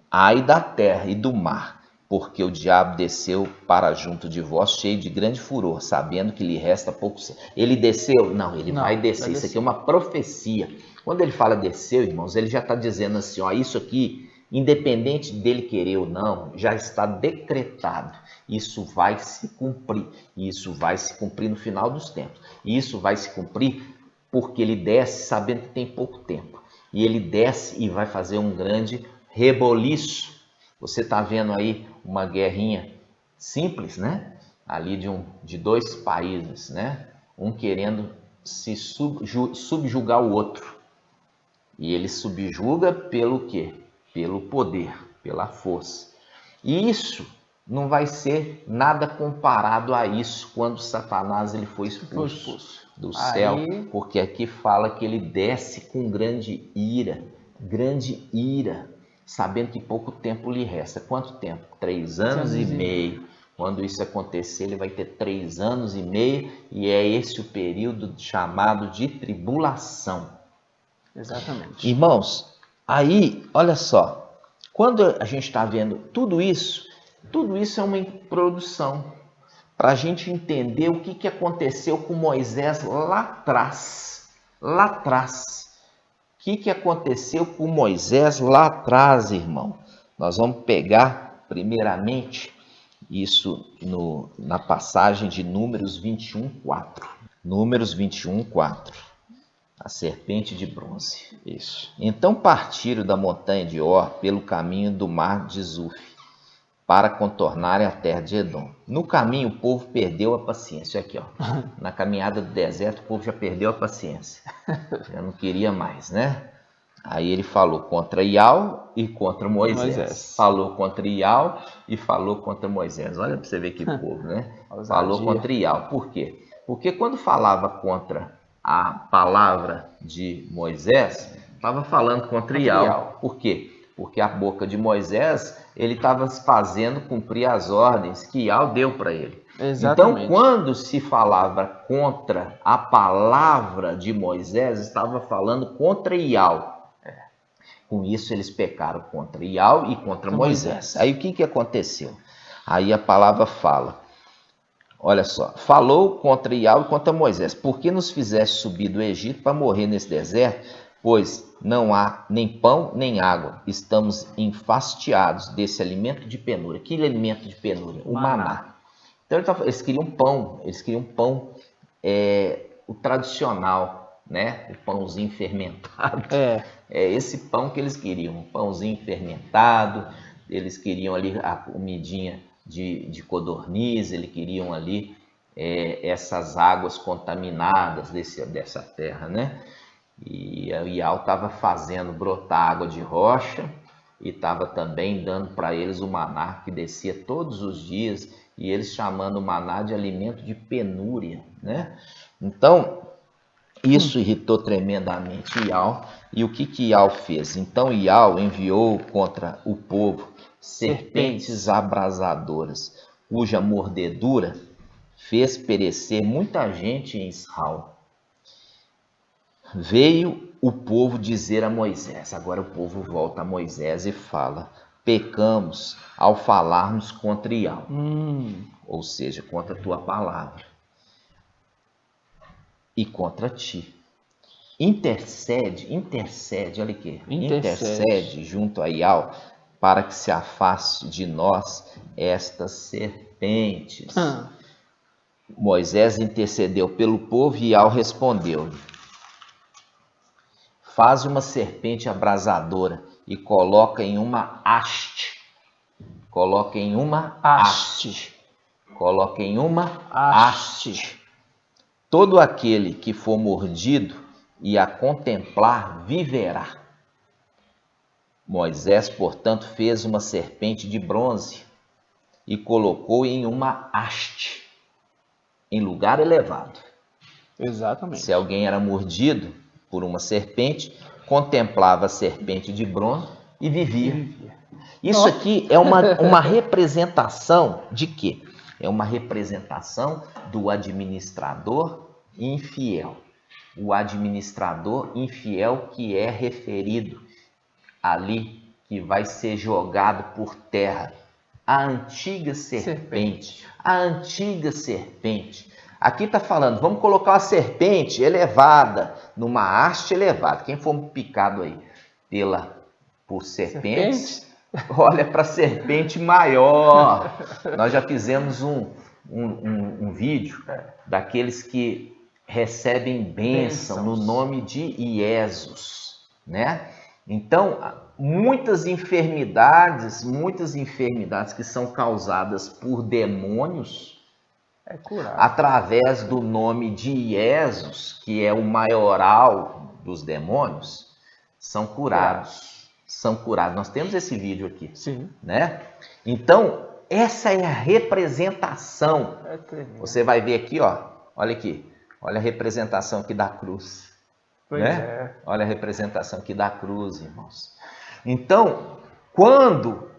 Ai da terra e do mar, porque o diabo desceu para junto de vós, cheio de grande furor, sabendo que lhe resta pouco. Ele desceu? Não, ele vai descer. Isso aqui é uma profecia. Quando ele fala desceu, irmãos, ele já está dizendo assim, ó, isso aqui, independente dele querer ou não, já está decretado. Isso vai se cumprir. Isso vai se cumprir no final dos tempos. E isso vai se cumprir porque ele desce sabendo que tem pouco tempo. E ele desce e vai fazer um grande reboliço. Você está vendo aí uma guerrinha simples, né? ali de dois países, né? Um querendo se subjugar o outro. E ele subjuga pelo quê? Pelo poder, pela força. E isso não vai ser nada comparado a isso quando Satanás ele foi expulso do céu, porque aqui fala que ele desce com grande ira, sabendo que pouco tempo lhe resta. Quanto tempo? 3 anos e meio. Quando isso acontecer, ele vai ter 3 anos e meio, e é esse o período chamado de tribulação. Exatamente. Irmãos, aí, olha só, quando a gente está vendo tudo isso é uma introdução para a gente entender o que aconteceu com Moisés lá atrás. O que aconteceu com Moisés lá atrás, irmão? Nós vamos pegar, primeiramente, isso na passagem de Números 21:4. Números 21:4. A serpente de bronze. Isso. Então partiram da montanha de Or pelo caminho do mar de Zuf, para contornarem a terra de Edom. No caminho, o povo perdeu a paciência. Aqui, ó. Na caminhada do deserto, o povo já perdeu a paciência. Já não queria mais, né? Aí ele falou contra Iau e contra Moisés. Falou contra Iau e falou contra Moisés. Olha para você ver que povo, né? Falou contra Iau. Por quê? Porque quando falava contra a palavra de Moisés, estava falando contra Iau. Por quê? Porque a boca de Moisés, ele estava fazendo cumprir as ordens que Iau deu para ele. Exatamente. Então, quando se falava contra a palavra de Moisés, estava falando contra Iau. Com isso, eles pecaram contra Iau e contra Moisés. Aí, o que aconteceu? Aí a palavra fala, olha só, falou contra Iau e contra Moisés. Por que nos fizeste subir do Egito para morrer nesse deserto? Pois não há nem pão nem água. Estamos enfastiados desse alimento de penúria. Que alimento de penúria? O maná. Então eles queriam pão, o tradicional, né? O pãozinho fermentado. É esse pão que eles queriam, um pãozinho fermentado. Eles queriam ali a comidinha de codorniz, eles queriam ali essas águas contaminadas dessa terra, né? E o Iau estava fazendo brotar água de rocha e estava também dando para eles o maná que descia todos os dias, e eles chamando o maná de alimento de penúria, né? Então, isso irritou tremendamente Iau. E o que Iau fez? Então Iau enviou contra o povo serpentes abrasadoras, cuja mordedura fez perecer muita gente em Israel. Veio o povo dizer a Moisés, agora o povo volta a Moisés e fala, pecamos ao falarmos contra Iau, ou seja, contra a tua palavra e contra ti. Intercede, olha aqui, intercede junto a Iau para que se afaste de nós estas serpentes. Moisés intercedeu pelo povo e Iau respondeu-lhe, faz uma serpente abrasadora e coloca em uma haste. Todo aquele que for mordido e a contemplar viverá. Moisés, portanto, fez uma serpente de bronze e colocou em uma haste, em lugar elevado. Exatamente. Se alguém era mordido por uma serpente, contemplava a serpente de bronze e vivia. Isso aqui é uma representação de quê? É uma representação do administrador infiel. O administrador infiel que é referido ali, que vai ser jogado por terra. A antiga serpente. Aqui está falando, vamos colocar uma serpente elevada, numa haste elevada. Quem for picado aí por serpentes, olha para a serpente maior. Nós já fizemos um vídeo daqueles que recebem bênção no nome de Iesus, né? Então, muitas enfermidades que são causadas por demônios, É curado. Através do nome de Jesus, que é o maioral dos demônios, são curados. São curados. Nós temos esse vídeo aqui. Sim. Né? Então, essa é a representação. Você vai ver aqui, ó. Olha aqui. Olha a representação aqui da cruz. Pois né? é. Olha a representação aqui da cruz, irmãos. Então, quando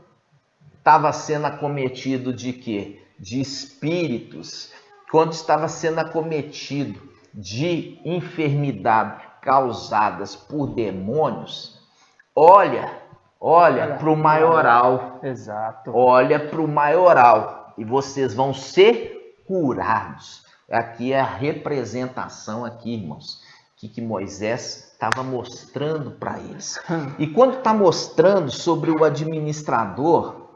estava sendo acometido de quê? De espíritos, quando estava sendo acometido de enfermidade causadas por demônios, olha para o maioral. Exato. Olha para o maioral e vocês vão ser curados. Aqui é a representação aqui, irmãos, que Moisés estava mostrando para eles. E quando está mostrando sobre o administrador,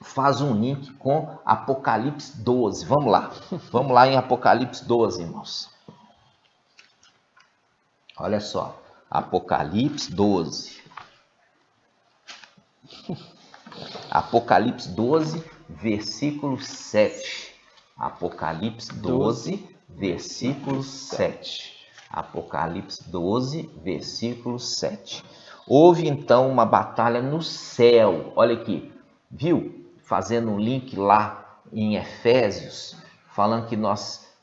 faz um link com Apocalipse 12. Vamos lá. Vamos lá em Apocalipse 12, irmãos. Olha só. Apocalipse 12. Apocalipse 12, versículo 7. Apocalipse 12, versículo 7. Apocalipse 12, versículo 7. Houve então uma batalha no céu. Olha aqui. Viu? Fazendo um link lá em Efésios, falando que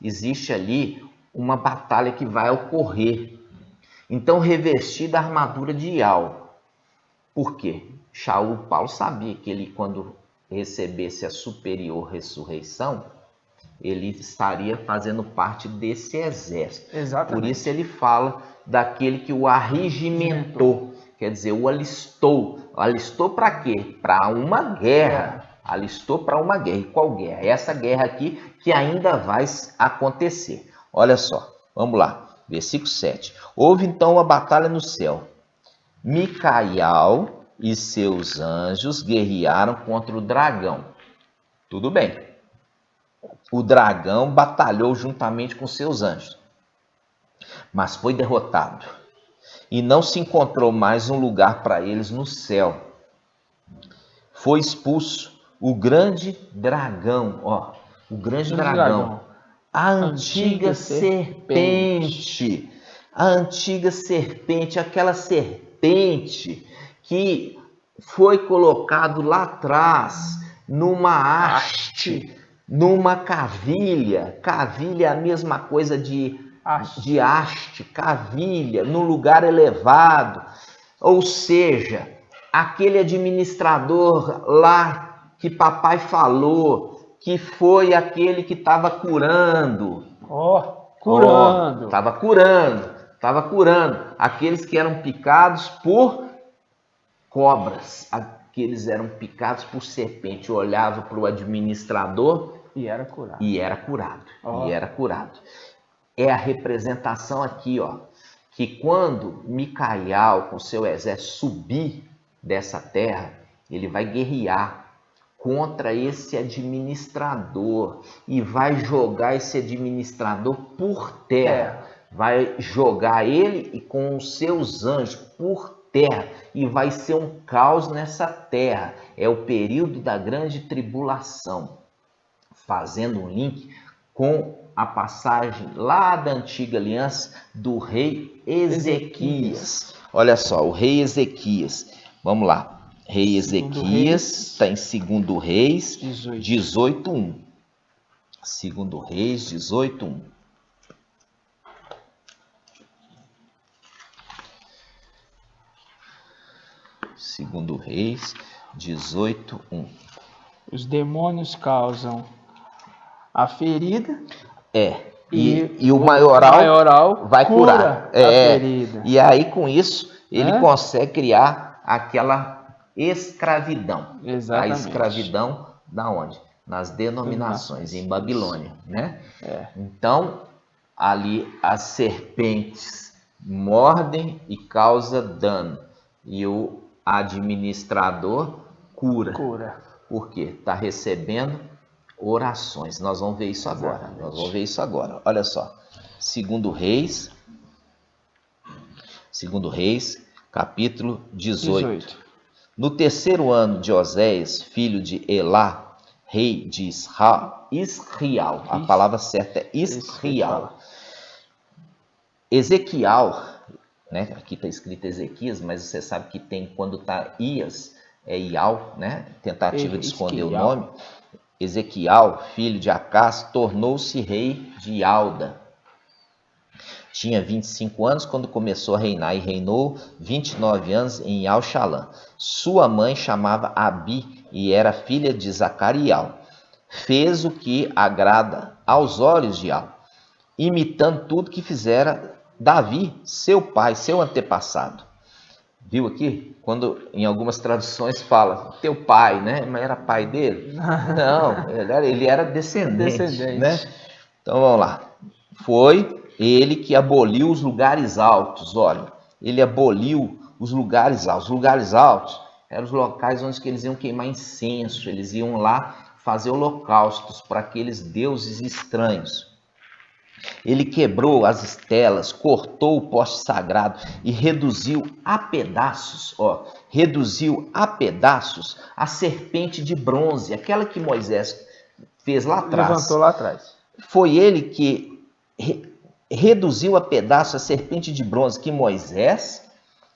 existe ali uma batalha que vai ocorrer. Então, revestida a armadura de alvo. Por quê? Paulo sabia que ele, quando recebesse a superior ressurreição, ele estaria fazendo parte desse exército. Exatamente. Por isso ele fala daquele que o arregimentou, quer dizer, o alistou. Alistou para quê? Para uma guerra. Alistou para uma guerra. E qual guerra? Essa guerra aqui que ainda vai acontecer. Olha só, vamos lá. Versículo 7. Houve então uma batalha no céu. Micael e seus anjos guerrearam contra o dragão. Tudo bem. O dragão batalhou juntamente com seus anjos, mas foi derrotado. E não se encontrou mais um lugar para eles no céu. Foi expulso o grande dragão, ó, o grande dragão, a antiga serpente. A antiga serpente, aquela serpente que foi colocado lá atrás numa haste, numa cavilha. Cavilha é a mesma coisa de haste, cavilha, num lugar elevado. Ou seja, aquele administrador lá que papai falou, que foi aquele que estava curando. Estava curando aqueles que eram picados por cobras, aqueles eram picados por serpente. Olhava para o administrador e era curado. E era curado. É a representação aqui, ó, que quando Micael com seu exército subir dessa terra, ele vai guerrear contra esse administrador e vai jogar esse administrador por terra. Vai jogar ele e com os seus anjos por terra e vai ser um caos nessa terra. É o período da grande tribulação, fazendo um link com a passagem lá da antiga aliança do rei Ezequias. Olha só, o rei Ezequias. Vamos lá. Rei Ezequias está em 2 Reis 18:1. 2 Reis 18:1. Segundo Reis 18:1. Os demônios causam a ferida. E o maioral vai curar a ferida. E aí com isso ele consegue criar aquela escravidão. Exatamente. A escravidão da onde? Nas denominações, em Babilônia, né? Então, ali as serpentes mordem e causam dano. E o administrador cura. Por quê? Está recebendo orações. Nós vamos ver isso agora. Olha só. 2 Reis, capítulo 18. No terceiro ano de Oséias, filho de Elá, rei de Israel, Israel. A palavra certa é Israel. Ezequiel, né? Aqui está escrito Ezequias, mas você sabe que tem, quando está Ias, é Ial, né? Tentativa de esconder o nome. Ezequiel, filho de Acás, tornou-se rei de Alda. Tinha 25 anos quando começou a reinar e reinou 29 anos em Al-Shalã. Sua mãe chamava Abi e era filha de Zacariel. Fez o que agrada aos olhos de Al, imitando tudo que fizera Davi, seu pai, seu antepassado. Viu aqui? Quando em algumas traduções fala teu pai, né? Mas era pai dele? Não, ele era descendente. Né? Então vamos lá. Foi ele que aboliu os lugares altos. Olha, ele aboliu os lugares altos. Os lugares altos eram os locais onde eles iam queimar incenso. Eles iam lá fazer holocaustos para aqueles deuses estranhos. Ele quebrou as estelas, cortou o poste sagrado e reduziu a pedaços a serpente de bronze, aquela que Moisés fez lá atrás. Levantou lá atrás. Foi ele que reduziu a pedaços a serpente de bronze que Moisés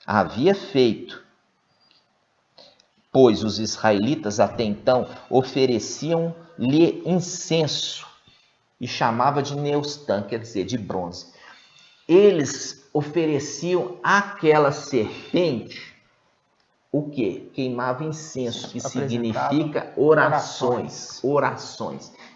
havia feito. Pois os israelitas até então ofereciam-lhe incenso e chamava de Neustã, quer dizer, de bronze. Eles ofereciam àquela serpente o quê? Queimava incenso, que significa orações.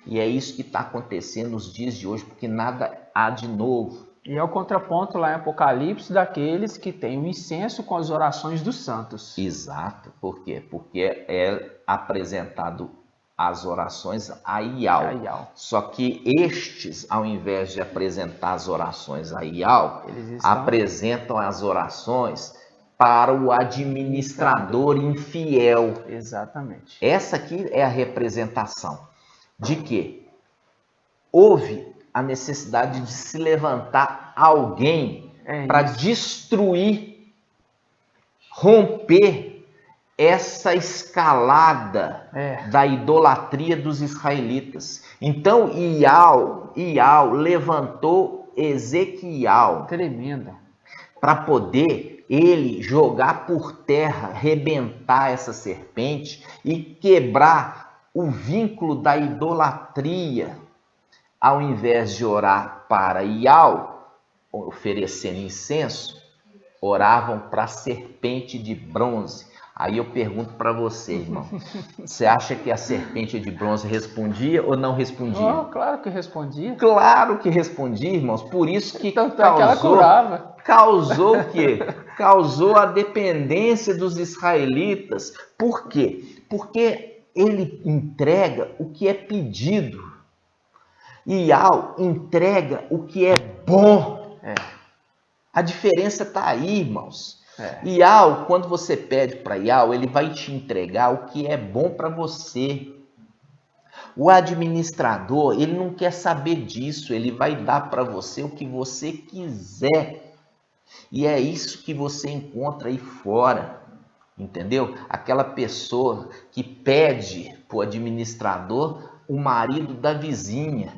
E é isso que está acontecendo nos dias de hoje, porque nada há de novo. E é o contraponto lá em Apocalipse daqueles que têm o incenso com as orações dos santos. Exato. Por quê? Porque é apresentado as orações a Ial. Só que estes, ao invés de apresentar as orações a Ial, apresentam as orações para o administrador infiel. Exatamente. Essa aqui é a representação de que houve a necessidade de se levantar alguém para destruir, romper essa escalada da idolatria dos israelitas. Então Ial levantou Ezequiel. Tremenda. Para poder ele jogar por terra, rebentar essa serpente e quebrar o vínculo da idolatria. Ao invés de orar para Ial, oferecendo incenso, oravam para a serpente de bronze. Aí eu pergunto para você, irmão, você acha que a serpente de bronze respondia ou não respondia? Oh, claro que respondia. Claro que respondia, irmãos. Por isso que causou o quê? Causou a dependência dos israelitas. Por quê? Porque ele entrega o que é pedido. Ial entrega o que é bom. A diferença está aí, irmãos. Ial, quando você pede para Ial, ele vai te entregar o que é bom para você. O administrador, ele não quer saber disso, ele vai dar para você o que você quiser. E é isso que você encontra aí fora, entendeu? Aquela pessoa que pede para o administrador o marido da vizinha.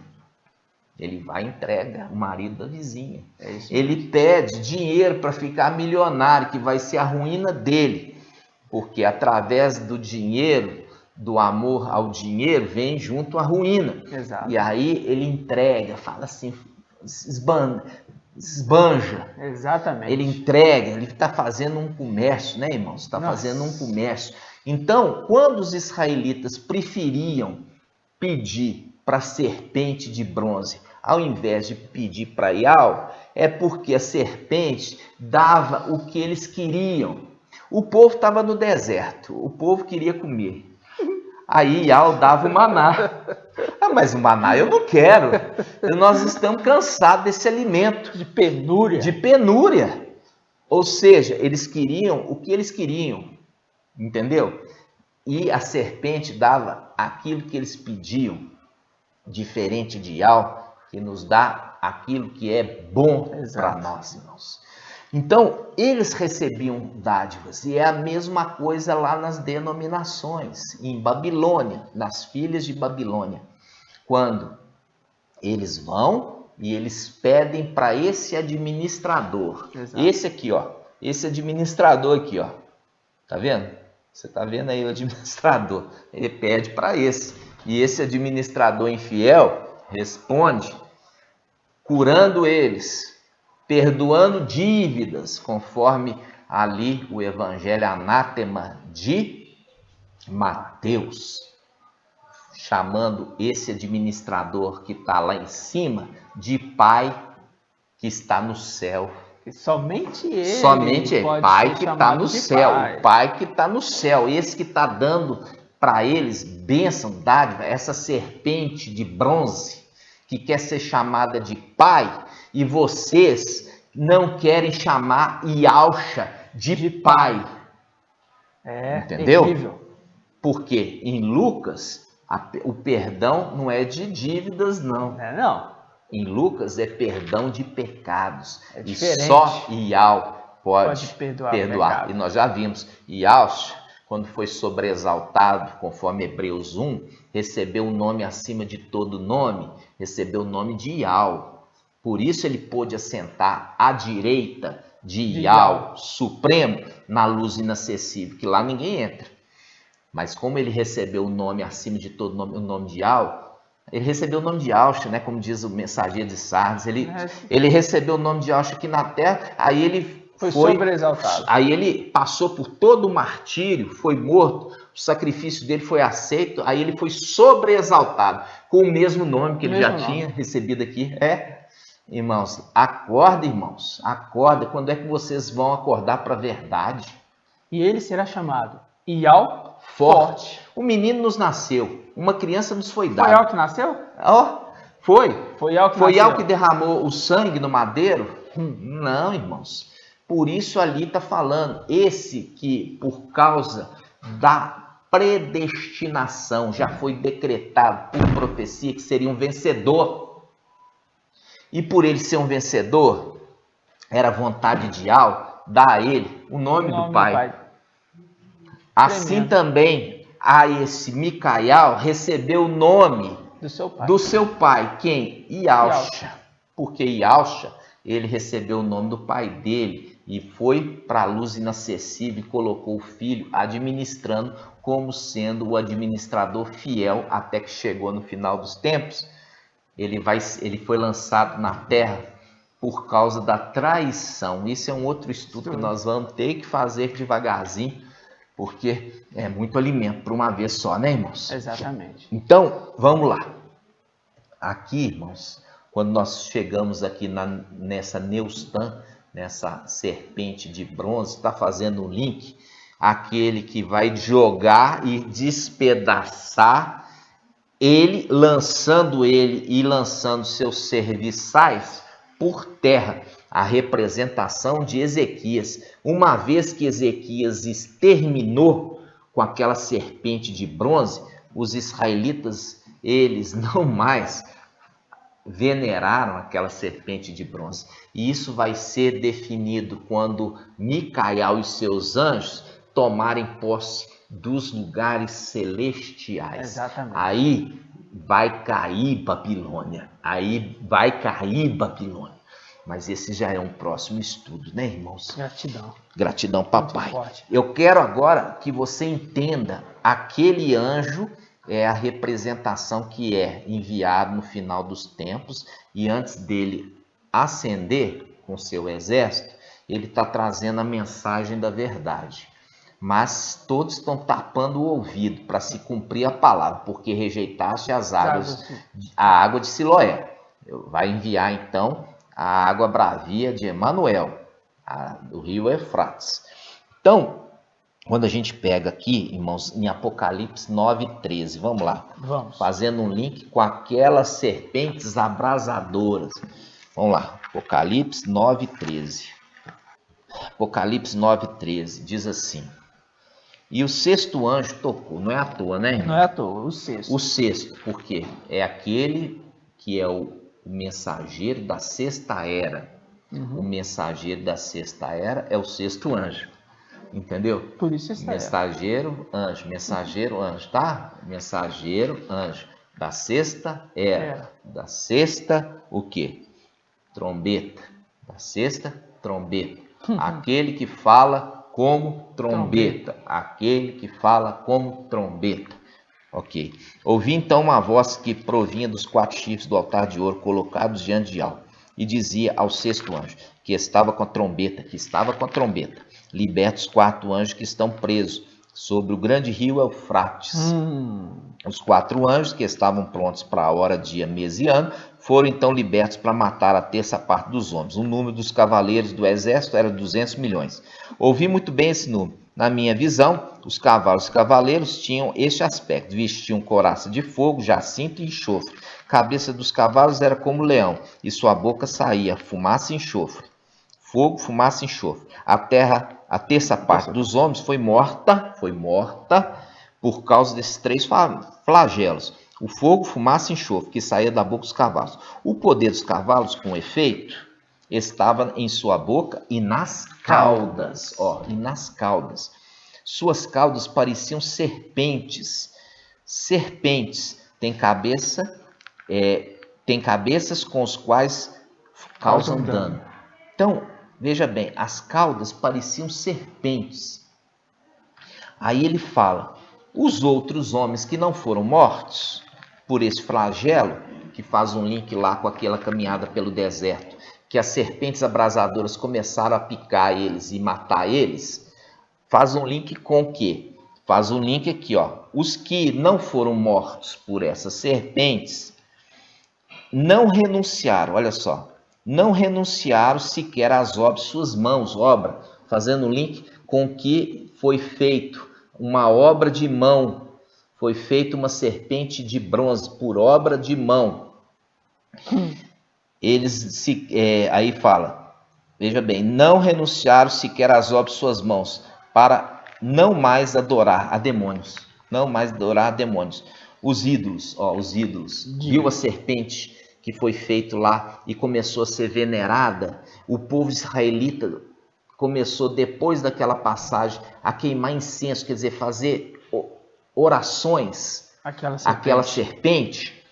Ele vai e entrega o marido da vizinha. Ele pede dinheiro para ficar milionário, que vai ser a ruína dele. Porque através do dinheiro, do amor ao dinheiro, vem junto a ruína. Exato. E aí ele entrega, fala assim, esbanja. Exatamente. Ele entrega, ele está fazendo um comércio, né, irmãos? Está fazendo um comércio. Então, quando os israelitas preferiam pedir para a serpente de bronze, ao invés de pedir para Ial, é porque a serpente dava o que eles queriam. O povo estava no deserto, o povo queria comer. Aí Ial dava o maná. Mas o maná eu não quero. Nós estamos cansados desse alimento. De penúria. De penúria. Ou seja, eles queriam o que eles queriam. Entendeu? E a serpente dava aquilo que eles pediam. Diferente de Ial, que nos dá aquilo que é bom para nós, irmãos. Então, eles recebiam dádivas, e é a mesma coisa lá nas denominações, em Babilônia, nas filhas de Babilônia. quando eles vão e eles pedem para esse administrador. Exato. Esse aqui, ó. Esse administrador aqui, ó. Tá vendo? Você tá vendo aí o administrador. Ele pede para esse. E esse administrador infiel responde curando eles, perdoando dívidas, conforme ali o evangelho anátema de Mateus, chamando esse administrador que está lá em cima de Pai que está no céu. E somente ele. Somente é Pai que está no céu. Pai. O Pai que está no céu. Esse que está dando para eles bênção, dádiva, essa serpente de bronze que quer ser chamada de Pai, e vocês não querem chamar Yahshua de Pai. Entendeu? Terrível. Porque em Lucas o perdão não é de dívidas, não. Não. Em Lucas é perdão de pecados. É e diferente. só Yahweh pode perdoar. E nós já vimos, Yahshua, quando foi sobreexaltado, conforme Hebreus 1, recebeu o nome acima de todo nome, recebeu o nome de Yahweh. Por isso ele pôde assentar à direita de Yahweh, Supremo, na luz inacessível, que lá ninguém entra. Mas como ele recebeu o nome acima de todo nome, o nome de Yahweh, ele recebeu o nome de Yahshua, né? Como diz o mensageiro de Sardes, ele recebeu o nome de Yahshua aqui na terra, aí ele foi sobreexaltado. Aí ele passou por todo o martírio, foi morto, o sacrifício dele foi aceito, aí ele foi sobreexaltado, com o mesmo nome que ele já tinha recebido aqui. Irmãos, acorda, irmãos, acorda. Quando é que vocês vão acordar para a verdade? E ele será chamado Yahweh forte. O menino nos nasceu, uma criança nos foi dada. Foi Yahweh que nasceu? Foi Yahweh que Foi nasceu. Yahweh que derramou o sangue no madeiro? Não, irmãos. Por isso ali está falando, esse que por causa da predestinação já foi decretado por profecia que seria um vencedor. E por ele ser um vencedor, era vontade de Yahweh dar a ele o nome do Pai. Assim também a esse Micael recebeu o nome do seu pai. Quem? Yahshua. Porque Yahshua, ele recebeu o nome do pai dele e foi para a luz inacessível e colocou o filho administrando como sendo o administrador fiel até que chegou no final dos tempos. Ele foi lançado na terra por causa da traição. Isso é um outro estudo que nós vamos ter que fazer devagarzinho, porque é muito alimento para uma vez só, né, irmãos? Exatamente. Então, vamos lá. Aqui, irmãos, quando nós chegamos aqui nessa Neustan, nessa serpente de bronze, está fazendo um link, aquele que vai jogar e despedaçar ele, lançando ele e lançando seus serviçais por terra, a representação de Ezequias. Uma vez que Ezequias exterminou com aquela serpente de bronze, os israelitas, eles não mais veneraram aquela serpente de bronze. E isso vai ser definido quando Micael e seus anjos tomarem posse dos lugares celestiais. Exatamente. Aí vai cair Babilônia. Mas esse já é um próximo estudo, né, irmãos? Gratidão. Gratidão, papai. Eu quero agora que você entenda, aquele anjo é a representação que é enviado no final dos tempos, e antes dele ascender com seu exército, ele está trazendo a mensagem da verdade. Mas todos estão tapando o ouvido para se cumprir a palavra, porque rejeitaste a água de Siloé. Vai enviar então a água bravia de Emanuel, do rio Eufrates. Então, quando a gente pega aqui, irmãos, em Apocalipse 9:13, vamos lá. Vamos. Fazendo um link com aquelas serpentes abrasadoras. Vamos lá, Apocalipse 9:13. Apocalipse 9:13 diz assim: e o sexto anjo tocou, não é à toa, né, irmão? Não é à toa, o sexto. O sexto, porque é aquele que é o mensageiro da sexta era. O mensageiro da sexta era é o sexto anjo. Entendeu? Por isso mensageiro, anjo, tá? Mensageiro, anjo. Da sexta era. Da sexta, o quê? Trombeta. Da sexta, trombeta. Aquele que fala como trombeta. Aquele que fala como trombeta. Ok. Ouvi então uma voz que provinha dos 4 chifres do altar de ouro colocados diante de Yahweh, e dizia ao 6º anjo, que estava com a trombeta, liberta os 4 anjos que estão presos sobre o grande rio Eufrates. Os 4 anjos que estavam prontos para a hora, dia, mês e ano, foram então libertos para matar a terça parte dos homens. O número dos cavaleiros do exército era 200 milhões. Ouvi muito bem esse número. Na minha visão, os cavalos e cavaleiros tinham este aspecto: vestiam couraça de fogo, jacinto e enxofre. A cabeça dos cavalos era como leão, e sua boca saía fumaça e enxofre. Fogo, fumaça e enxofre. A terça parte dos homens foi morta por causa desses 3 flagelos: o fogo, fumaça e enxofre, que saía da boca dos cavalos. O poder dos cavalos, com efeito, estava em sua boca e nas caudas. E nas caudas. Suas caudas pareciam serpentes. Serpentes têm cabeças com os quais causam dano. Então, veja bem, as caudas pareciam serpentes. Aí ele fala: os outros homens que não foram mortos por esse flagelo, que faz um link lá com aquela caminhada pelo deserto, que as serpentes abrasadoras começaram a picar eles e matar eles, faz um link com o quê? Faz um link aqui, os que não foram mortos por essas serpentes não renunciaram, olha só, não renunciaram sequer às obras de suas mãos, fazendo um link com o que foi feito, uma obra de mão, foi feita uma serpente de bronze por obra de mão. Aí fala, veja bem, não renunciaram sequer às obras de suas mãos, para não mais adorar a demônios, os ídolos, viu a serpente que foi feito lá e começou a ser venerada? O povo israelita começou, depois daquela passagem, a queimar incenso, quer dizer, fazer orações àquela serpente,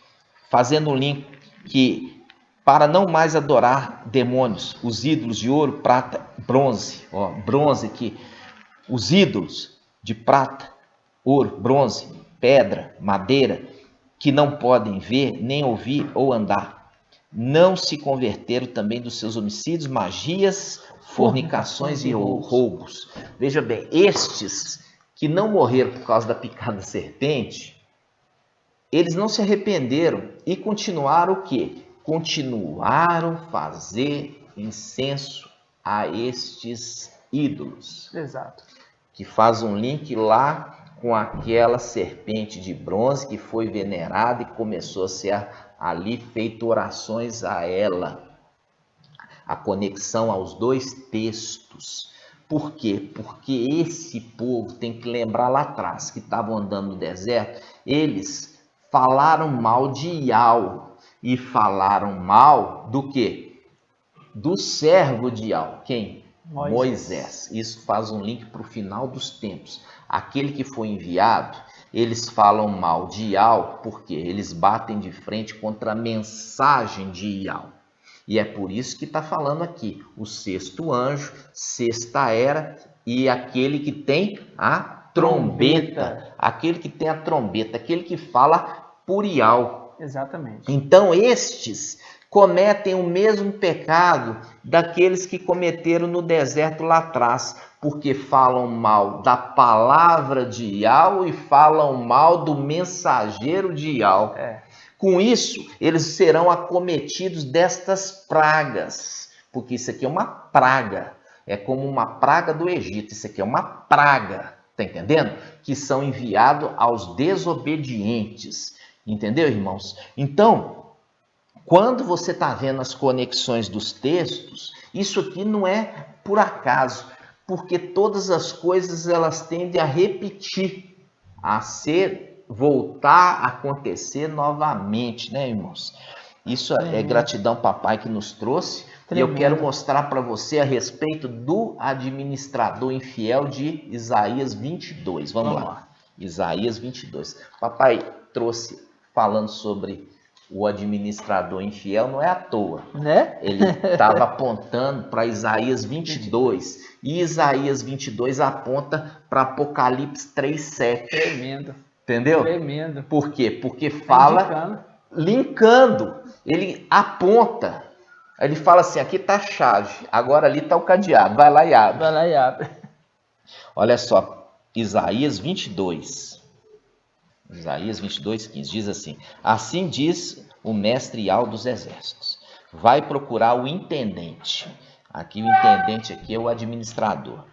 fazendo um link que, para não mais adorar demônios, os ídolos de ouro, prata, bronze, que os ídolos de prata, ouro, bronze, pedra, madeira, que não podem ver, nem ouvir ou andar, não se converteram também dos seus homicídios, magias, fornicações e roubos. Veja bem, estes que não morreram por causa da picada da serpente, eles não se arrependeram e continuaram o quê? Continuaram a fazer incenso a estes ídolos. Exato. Que faz um link lá com aquela serpente de bronze que foi venerada e começou a ser ali feito orações a ela. A conexão aos 2 textos. Por quê? Porque esse povo, tem que lembrar lá atrás, que estavam andando no deserto, eles falaram mal de Yahweh e falaram mal do quê? Do servo de Yahweh. Quem? Moisés. Isso faz um link para o final dos tempos. Aquele que foi enviado, eles falam mal de Yahweh porque eles batem de frente contra a mensagem de Yahweh. E é por isso que está falando aqui, o 6º anjo, 6ª era, e aquele que tem a trombeta. Aquele que tem a trombeta, aquele que fala por Yahweh. Exatamente. Então estes cometem o mesmo pecado daqueles que cometeram no deserto lá atrás, porque falam mal da palavra de Yahweh e falam mal do mensageiro de Yahweh. Com isso, eles serão acometidos destas pragas, porque isso aqui é uma praga, é como uma praga do Egito, isso aqui é uma praga, tá entendendo? Que são enviados aos desobedientes, entendeu, irmãos? Então, quando você está vendo as conexões dos textos, isso aqui não é por acaso, porque todas as coisas elas tendem a repetir, voltar a acontecer novamente, né, irmãos? Isso é gratidão, papai, que nos trouxe. Tremendo. E eu quero mostrar para você a respeito do administrador infiel de Isaías 22. Vamos lá. Isaías 22. Papai trouxe falando sobre o administrador infiel não é à toa. Né? Ele estava apontando para Isaías 22. E Isaías 22 aponta para Apocalipse 3:7. Tremendo. Entendeu? Tremendo. Por quê? Porque fala linkando. Ele aponta. Ele fala assim, aqui está a chave, agora ali está o cadeado. Vai lá e abre. Vai lá e abre. Olha só, Isaías 22. Isaías 22:15 diz assim: assim diz o mestre Yahweh dos exércitos, vai procurar o intendente. Aqui o intendente aqui é o administrador.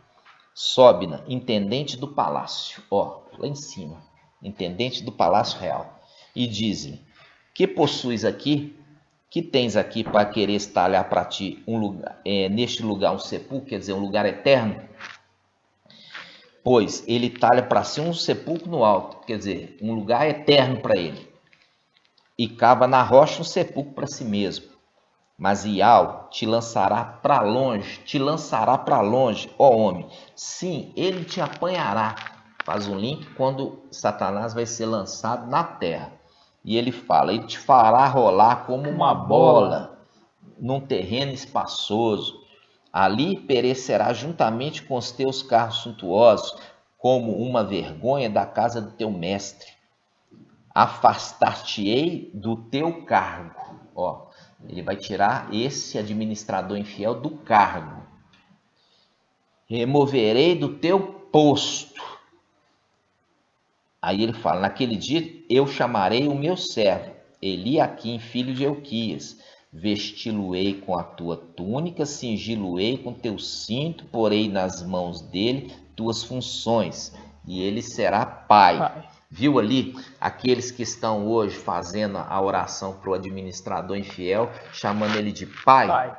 Sobna, intendente do palácio, ó, lá em cima, intendente do palácio real. E diz-lhe: que possuis aqui? Que tens aqui para querer estalhar para ti um lugar, neste lugar um sepulcro, quer dizer, um lugar eterno? Pois ele talha para si um sepulcro no alto, quer dizer, um lugar eterno para ele. E cava na rocha um sepulcro para si mesmo. Mas Iau te lançará para longe, ó homem. Sim, ele te apanhará. Faz um link quando Satanás vai ser lançado na terra. E ele fala, ele te fará rolar como uma bola num terreno espaçoso. Ali perecerá juntamente com os teus carros suntuosos, como uma vergonha da casa do teu mestre. Afastar-te-ei do teu cargo. Ó, ele vai tirar esse administrador infiel do cargo. Removerei do teu posto. Aí ele fala, naquele dia eu chamarei o meu servo, Eliaquim, filho de Euquias. Vesti-lo-ei com a tua túnica, cingi-lo-ei com teu cinto, porei nas mãos dele tuas funções, e ele será pai. Viu ali aqueles que estão hoje fazendo a oração para o administrador infiel, chamando ele de pai?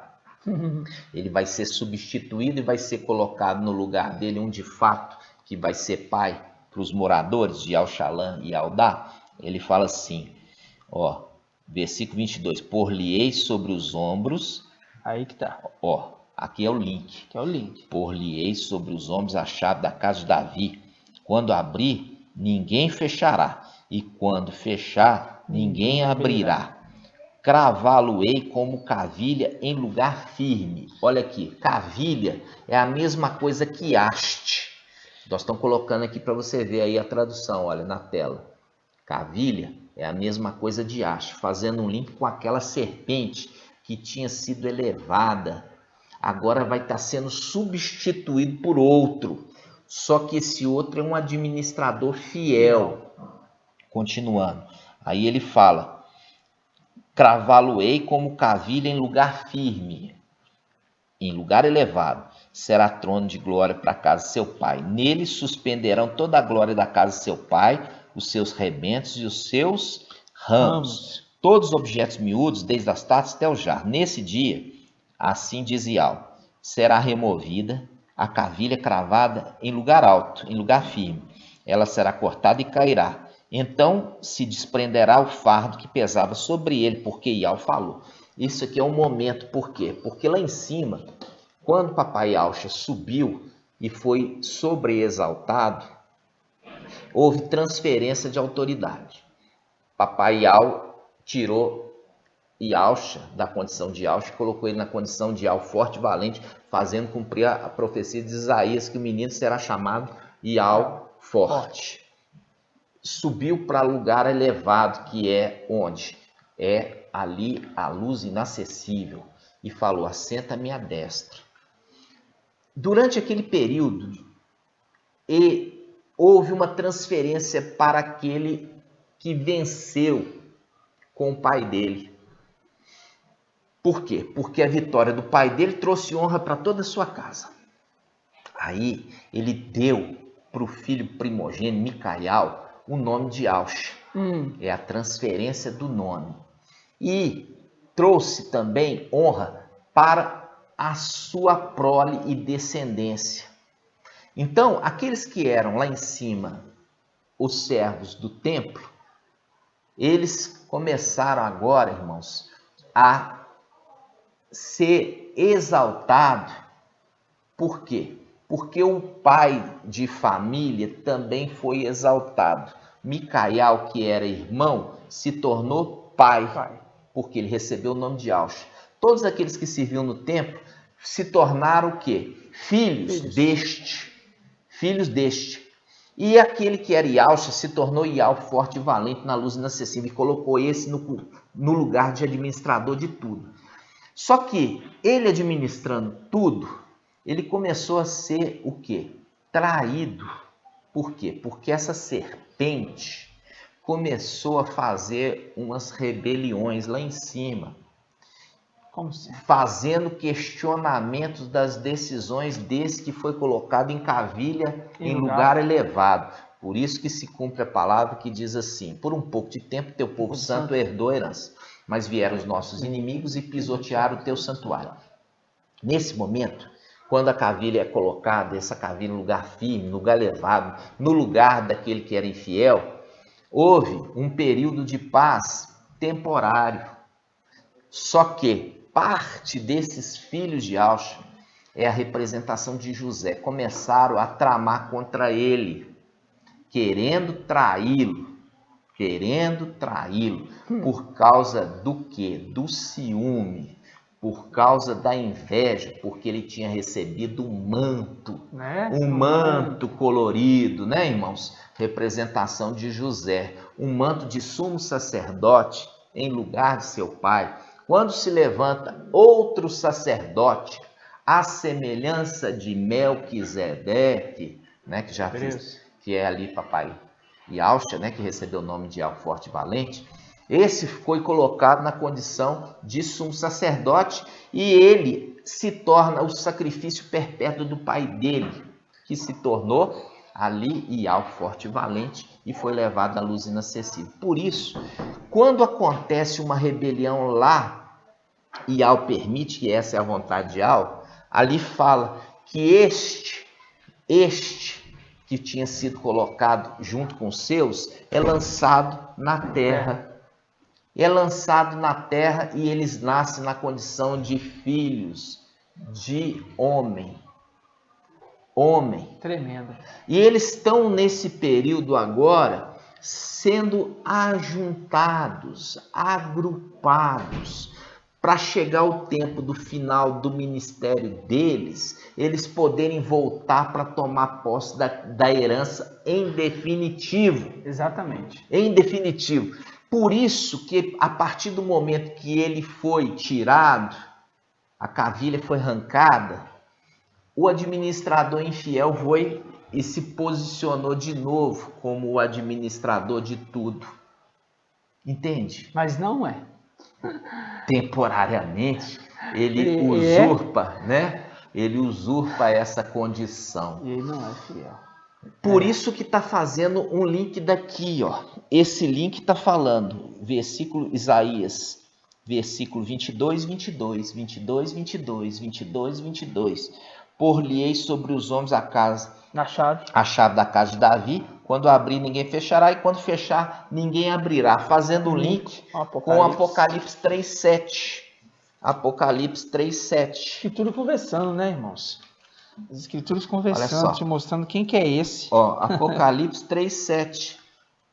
Ele vai ser substituído e vai ser colocado no lugar dele um de fato que vai ser pai para os moradores de Al-Shalom e Aldá. Ele fala assim, ó, versículo 22, por-lhe-ei sobre os ombros. Aí que tá. Ó, aqui é o link. Que é o link. Por-lhe-ei sobre os ombros a chave da casa de Davi. Quando abrir, ninguém fechará. E quando fechar, ninguém abrirá. Cravá-lo-ei como cavilha em lugar firme. Olha aqui, cavilha é a mesma coisa que haste. Nós estamos colocando aqui para você ver aí a tradução, olha, na tela. Cavilha é a mesma coisa de haste, fazendo um link com aquela serpente que tinha sido elevada. Agora vai estar sendo substituído por outro. Só que esse outro é um administrador fiel. Continuando. Aí ele fala, cravá-lo-ei como cavilha em lugar firme, em lugar elevado. Será trono de glória para a casa de seu pai. Nele suspenderão toda a glória da casa de seu pai, os seus rebentos e os seus ramos. Todos os objetos miúdos, desde as taças até o jarro. Nesse dia, assim diz Iau, será removida a cavilha cravada em lugar alto, em lugar firme. Ela será cortada e cairá. Então se desprenderá o fardo que pesava sobre ele, porque Iau falou. Isso aqui é um momento, por quê? Porque lá em cima, quando papai Yahshua subiu e foi sobreexaltado, houve transferência de autoridade. Papai Yahweh tirou Yahshua da condição de Yahshua e colocou ele na condição de Yahweh forte e valente, fazendo cumprir a profecia de Isaías, que o menino será chamado Yahweh forte. Subiu para lugar elevado, que é onde? É ali a luz inacessível. E falou, assenta à minha destra. Durante aquele período, houve uma transferência para aquele que venceu com o pai dele. Por quê? Porque a vitória do pai dele trouxe honra para toda a sua casa. Aí ele deu para o filho primogênito, Micael, o nome de Yahshua. É a transferência do nome. E trouxe também honra para a sua prole e descendência. Então, aqueles que eram lá em cima, os servos do templo, eles começaram agora, irmãos, a ser exaltados. Por quê? Porque o pai de família também foi exaltado. Micael, que era irmão, se tornou pai, Pai. porque ele recebeu o nome de Auxa. Todos aqueles que serviam no templo se tornaram o quê? Filhos deste. Filhos deste. E aquele que era Iauxa se tornou Iau, forte e valente na luz inacessível, e colocou esse no lugar de administrador de tudo. Só que ele administrando tudo, ele começou a ser o quê? Traído. Por quê? Porque essa serpente começou a fazer umas rebeliões lá em cima. Como assim? Fazendo questionamentos das decisões desse que foi colocado em cavilha em lugar elevado. Por isso que se cumpre a palavra que diz assim: por um pouco de tempo teu povo santo herdou a herança, mas vieram os nossos inimigos e pisotearam o teu santuário. Nesse momento, quando a cavilha é colocada, essa cavilha no lugar firme, no lugar elevado, no lugar daquele que era infiel, houve um período de paz temporário. Só que parte desses filhos de Auxa é a representação de José. Começaram a tramar contra ele, querendo traí-lo. Por causa do quê? Do ciúme, por causa da inveja, porque ele tinha recebido um manto, um manto colorido, né, irmãos? Representação de José, um manto de sumo sacerdote em lugar de seu pai. Quando se levanta outro sacerdote, à semelhança de Melquisedeque, né, que já fiz, que é ali papai e Auxa, né, que recebeu o nome de Iau, forte e valente, esse foi colocado na condição de sumo sacerdote e ele se torna o sacrifício perpétuo do pai dele, que se tornou ali Iau, forte e valente, e foi levado à luz inacessível. Por isso, quando acontece uma rebelião lá, Iau permite, que essa é a vontade de Iau, ali fala que este que tinha sido colocado junto com os seus, é lançado na terra. É lançado na terra e eles nascem na condição de filhos de homem. Tremendo. E eles estão nesse período agora sendo ajuntados, agrupados, para chegar o tempo do final do ministério deles, eles poderem voltar para tomar posse da herança em definitivo. Exatamente. Em definitivo. Por isso que a partir do momento que ele foi tirado, a cavilha foi arrancada, o administrador infiel foi e se posicionou de novo como o administrador de tudo. Entende? Mas não é. Temporariamente, ele usurpa, né? Ele usurpa essa condição. E ele não é fiel. Por isso que está fazendo um link daqui, ó. Esse link está falando, versículo Isaías, versículo 22, 22, 22, 22, 22, 22. Por-lhe-ei sobre os homens a chave da casa de Davi. Quando abrir, ninguém fechará, e quando fechar, ninguém abrirá. Fazendo o link com Apocalipse 3:7. Apocalipse 3:7. Escritura conversando, né, irmãos? As escrituras conversando, te mostrando quem que é esse. Ó, Apocalipse 3:7.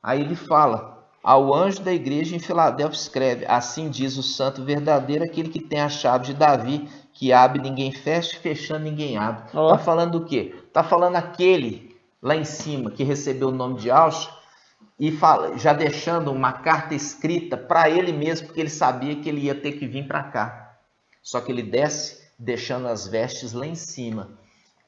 Aí ele fala: ao anjo da igreja em Filadélfia escreve: assim diz o santo verdadeiro, aquele que tem a chave de Davi, que abre ninguém fecha, fechando ninguém abre. Tá falando do quê? Tá falando aquele lá em cima que recebeu o nome de Auxa e fala, já deixando uma carta escrita para ele mesmo, porque ele sabia que ele ia ter que vir para cá. Só que ele desce deixando as vestes lá em cima,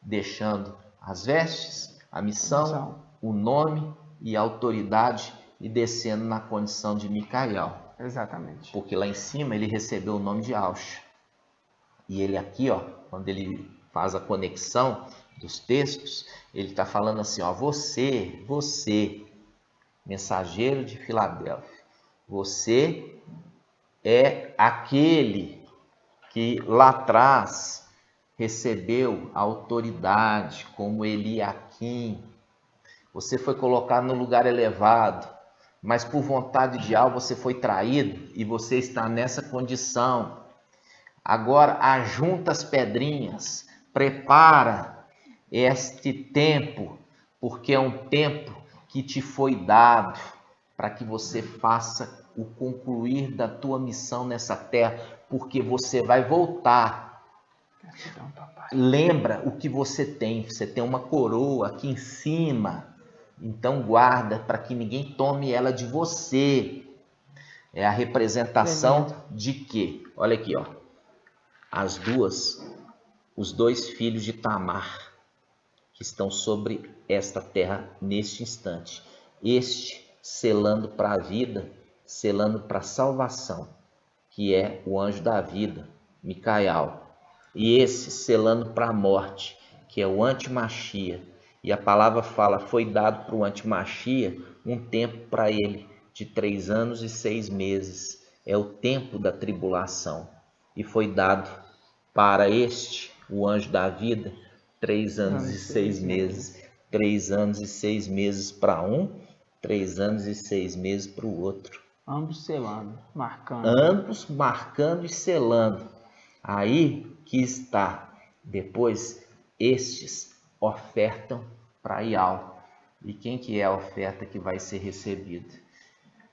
deixando as vestes, a missão, o nome e a autoridade, e descendo na condição de Micael. Exatamente. Porque lá em cima ele recebeu o nome de Auxa. E ele aqui, ó, quando ele faz a conexão dos textos, ele está falando assim, ó, você, mensageiro de Filadélfia, você é aquele que lá atrás recebeu a autoridade como Eliaquim. Você foi colocado no lugar elevado, mas por vontade de algo você foi traído e você está nessa condição. Agora ajunta as pedrinhas, prepara este tempo, porque é um tempo que te foi dado para que você faça o concluir da tua missão nessa terra, porque você vai voltar. Gratidão, papai. Lembra o que você tem uma coroa aqui em cima, então guarda para que ninguém tome ela de você. É a representação de quê? Olha aqui, ó. Os dois filhos de Tamar, que estão sobre esta terra neste instante. Este selando para a vida, selando para a salvação, que é o anjo da vida, Micael. E esse selando para a morte, que é o antimachia. E a palavra fala, foi dado para o antimachia um tempo para ele, de 3 anos e 6 meses. É o tempo da tribulação. E foi dado para este, o anjo da vida, 3 anos e 6 meses. 3 anos e 6 meses para um, 3 anos e 6 meses para o outro. Ambos selando, marcando. Ambos marcando e selando. Aí que está. Depois, estes ofertam para Ial. E quem que é a oferta que vai ser recebida?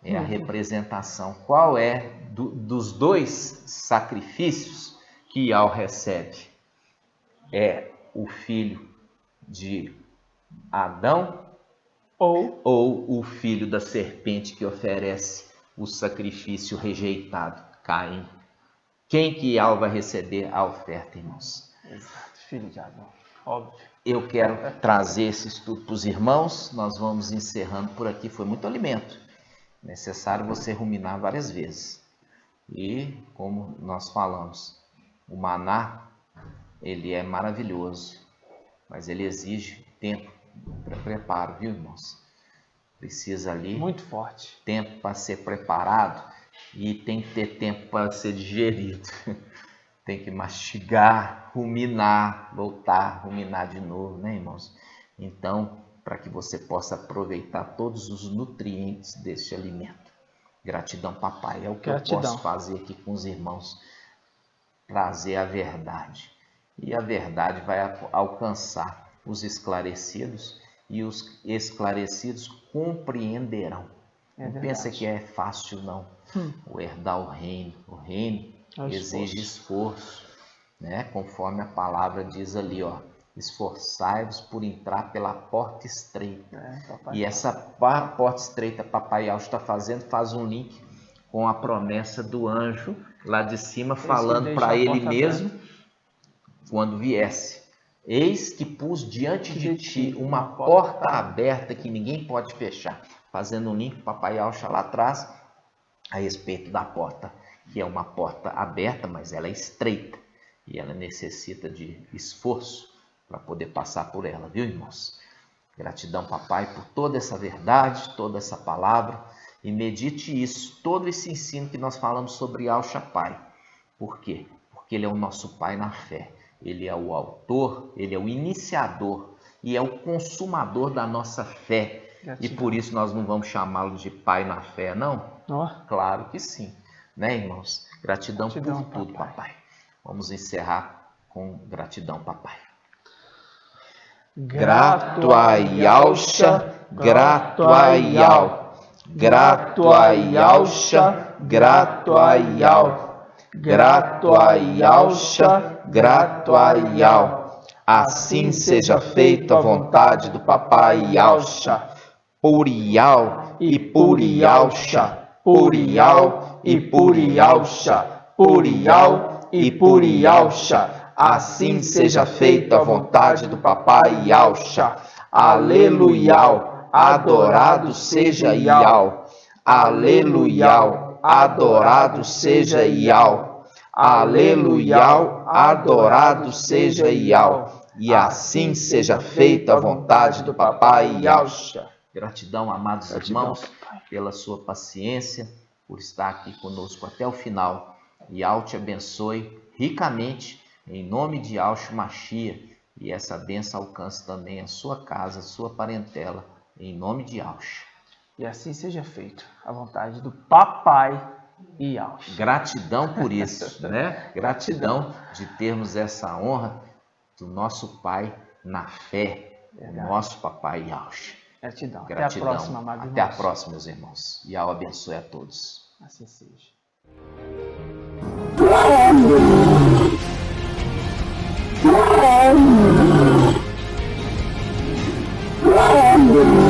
É a representação. Qual é dos dois sacrifícios que Ial recebe? É o filho de Adão ou o filho da serpente que oferece o sacrifício rejeitado, Caim? Quem que Ial vai receber a oferta, irmãos? Exato, filho de Adão, óbvio. Eu quero trazer esse estudo para os irmãos, nós vamos encerrando por aqui, foi muito alimento, necessário você ruminar várias vezes. E, como nós falamos, o maná, ele é maravilhoso, mas ele exige tempo para preparo, viu, irmãos? Precisa ali muito forte, tempo para ser preparado e tem que ter tempo para ser digerido. Tem que mastigar, ruminar, voltar, ruminar de novo, né, irmãos? Então, para que você possa aproveitar todos os nutrientes deste alimento. Gratidão, papai. É o que eu posso fazer aqui com os irmãos. Trazer a verdade. E a verdade vai alcançar os esclarecidos e os esclarecidos compreenderão. Não pensa que é fácil, não. O herdar o reino exige esforço, né? Conforme a palavra diz ali, ó, esforçai-vos por entrar pela porta estreita. E essa porta estreita, papai Alcho está faz um link com a promessa do anjo lá de cima, falando para ele mesmo, quando viesse: eis que pus diante de ti uma porta aberta que ninguém pode fechar. Fazendo um link, papai Alcho lá atrás, a respeito da porta, que é uma porta aberta, mas ela é estreita e ela necessita de esforço para poder passar por ela, viu, irmãos? Gratidão, papai, por toda essa verdade, toda essa palavra, e medite isso, todo esse ensino que nós falamos sobre Alcha, pai. Por quê? Porque ele é o nosso pai na fé, ele é o autor, ele é o iniciador e é o consumador da nossa fé. Gratidão. E por isso nós não vamos chamá-lo de pai na fé, não? Claro que sim, né, irmãos? Gratidão por tudo, papai. Vamos encerrar com gratidão, papai. Grato a Yalcha, grato a Yal. Grato a Yalcha, grato a Yal. Grato a Yalcha, grato a Yal. Assim seja feita a vontade do papai Yalcha. Por Yal e por Yalcha. Por Yal e por Yalcha. Por Yal e por Yalcha. Assim seja feita a vontade do papai Yalcha. Aleluia, adorado seja Yal. Aleluia, adorado seja Yal. Aleluia, adorado seja Yal. E assim seja feita a vontade do papai Yalcha. Gratidão, amados irmãos, pela sua paciência, por estar aqui conosco até o final. Yal te abençoe ricamente, em nome de Yahshua Machia, e essa bênção alcance também a sua casa, a sua parentela, em nome de Yahshua. E assim seja feito, a vontade do papai e Yahshua. Gratidão por isso, né? Gratidão de termos essa honra do nosso pai na fé, o nosso papai Yahshua. Gratidão. Gratidão. Até a próxima, amados irmãos. Até a próxima, meus irmãos. E Yahweh abençoe a todos. Assim seja. Oh,